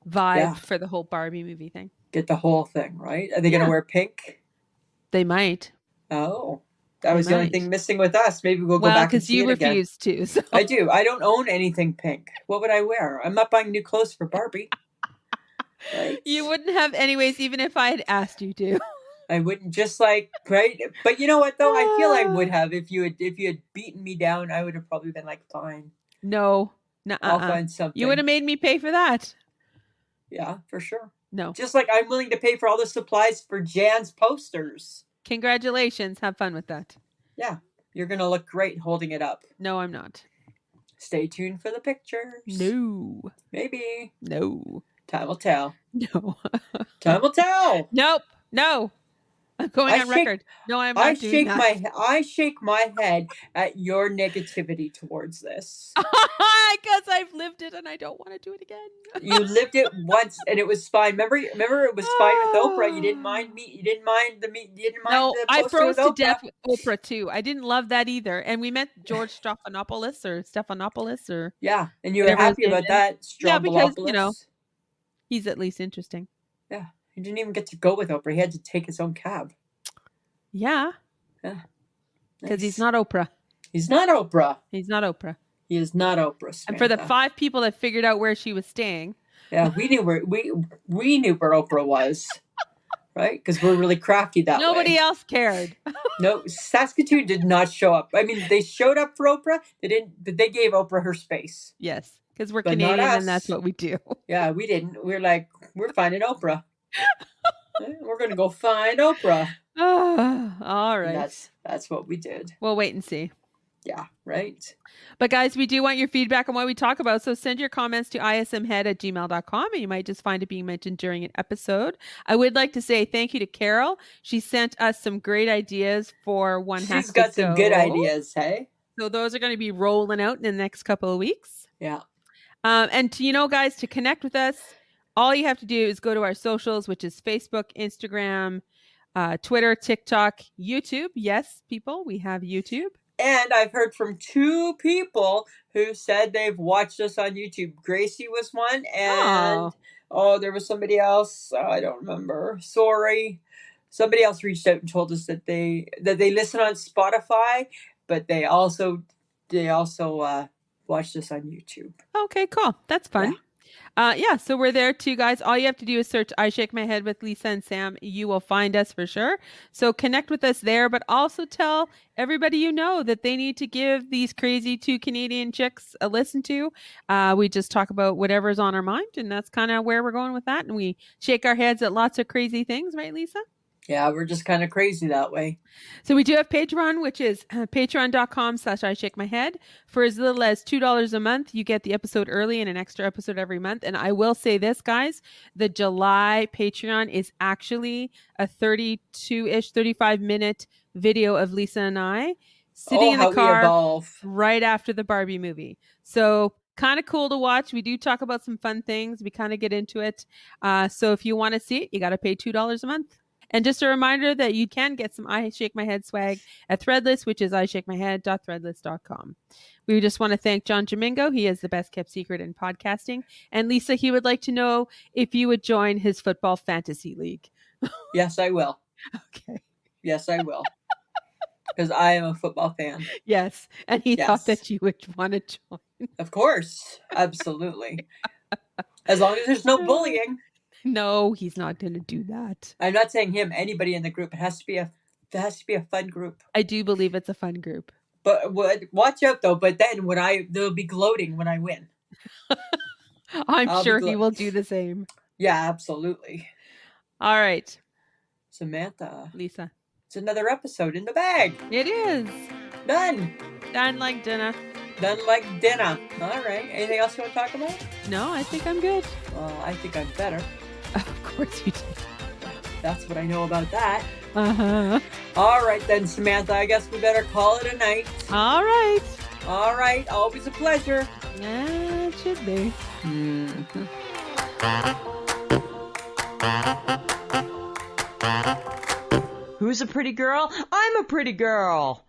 vibe for the whole Barbie movie thing. Get the whole thing, right? Are they going to wear pink? They might. Oh, that was the only thing missing with us. Maybe we'll go back and see it again. Because you refuse to. So. I do. I don't own anything pink. What would I wear? I'm not buying new clothes for Barbie. Right? You wouldn't have anyways, even if I had asked you to. I wouldn't, just like, right? But you know what, though? I feel I would have. If you had beaten me down, I would have probably been like, fine. No. I'll find something. You would have made me pay for that. Yeah, for sure. No. Just like I'm willing to pay for all the supplies for Jan's posters. Congratulations. Have fun with that. Yeah. You're going to look great holding it up. No, I'm not. Stay tuned for the pictures. No. Maybe. No. Time will tell. No. Time will tell. Nope. No. I'm going on record. No, I'm not doing that. I shake my head at your negativity towards this. Because I've lived it and I don't want to do it again. You lived it once and it was fine. Remember it was fine with Oprah. You didn't mind me. You didn't mind the meat. You didn't mind no, the I froze to Oprah. death with Oprah too. I didn't love that either. And we met George Stephanopoulos or yeah, and you were happy about that. Yeah, because he's at least interesting. Yeah. He didn't even get to go with Oprah. He had to take his own cab. Yeah. Yeah. Because he's not Oprah. He's not Oprah. He's not Oprah. He is not Oprah. Samantha. And for the 5 people that figured out where she was staying. Yeah, we knew where Oprah was. Right? Because we're really crafty that way. Nobody else cared. No, Saskatoon did not show up. I mean, they showed up for Oprah. They didn't, but they gave Oprah her space. Yes. Because we're Canadian and that's what we do. Yeah, we didn't. We're like, we're finding Oprah. We're going to go find Oprah. All right. And that's what we did. We'll wait and see. Yeah, right. But guys, we do want your feedback on what we talk about. So send your comments to ismhead@gmail.com and you might just find it being mentioned during an episode. I would like to say thank you to Carol. She sent us some great ideas for One Has to Go. She's got some good ideas, hey? So those are going to be rolling out in the next couple of weeks. Yeah. And guys, to connect with us, all you have to do is go to our socials, which is Facebook, Instagram, Twitter, TikTok, YouTube. Yes, people, we have YouTube. And I've heard from 2 people who said they've watched us on YouTube. Gracie was one, and there was somebody else. I don't remember. Sorry. Somebody else reached out and told us that they listen on Spotify, but they also watched us on YouTube. Okay, cool. That's fun. So we're there too, guys. All you have to do is search I Shake My Head with Lisa and Sam. You will find us for sure. So connect with us there, but also tell everybody you know that they need to give these crazy 2 Canadian chicks a listen to. We just talk about whatever's on our mind, and that's kind of where we're going with that. And we shake our heads at lots of crazy things, right, Lisa? Yeah, we're just kind of crazy that way. So we do have Patreon, which is patreon.com/IShakeMyHead. For as little as $2 a month, you get the episode early and an extra episode every month. And I will say this, guys, the July Patreon is actually a 32-ish, 35-minute video of Lisa and I sitting in the car right after the Barbie movie. So kind of cool to watch. We do talk about some fun things. We kind of get into it. So if you want to see it, you got to pay $2 a month. And just a reminder that you can get some I Shake My Head swag at Threadless, which is ishakemyhead.threadless.com. We just want to thank John Domingo. He is the best kept secret in podcasting. And Lisa, he would like to know if you would join his football fantasy league. Yes, I will. Okay. Yes, I will. Because I am a football fan. Yes. And he thought that you would want to join. Of course. Absolutely. As long as there's no bullying. No, he's not going to do that. I'm not saying him, anybody in the group. It has to be a fun group. I do believe it's a fun group. But watch out though, but then they'll be gloating when I win. I'm sure he will do the same. Yeah, absolutely. All right. Samantha. Lisa. It's another episode in the bag. It is. Done. Done like dinner. Done like dinner. All right. Anything else you want to talk about? No, I think I'm good. Well, I think I'm better. Of course you do. That's what I know about that. Uh-huh. All right then, Samantha. I guess we better call it a night. All right. All right. Always a pleasure. Yeah, it should be. Mm-hmm. Who's a pretty girl? I'm a pretty girl.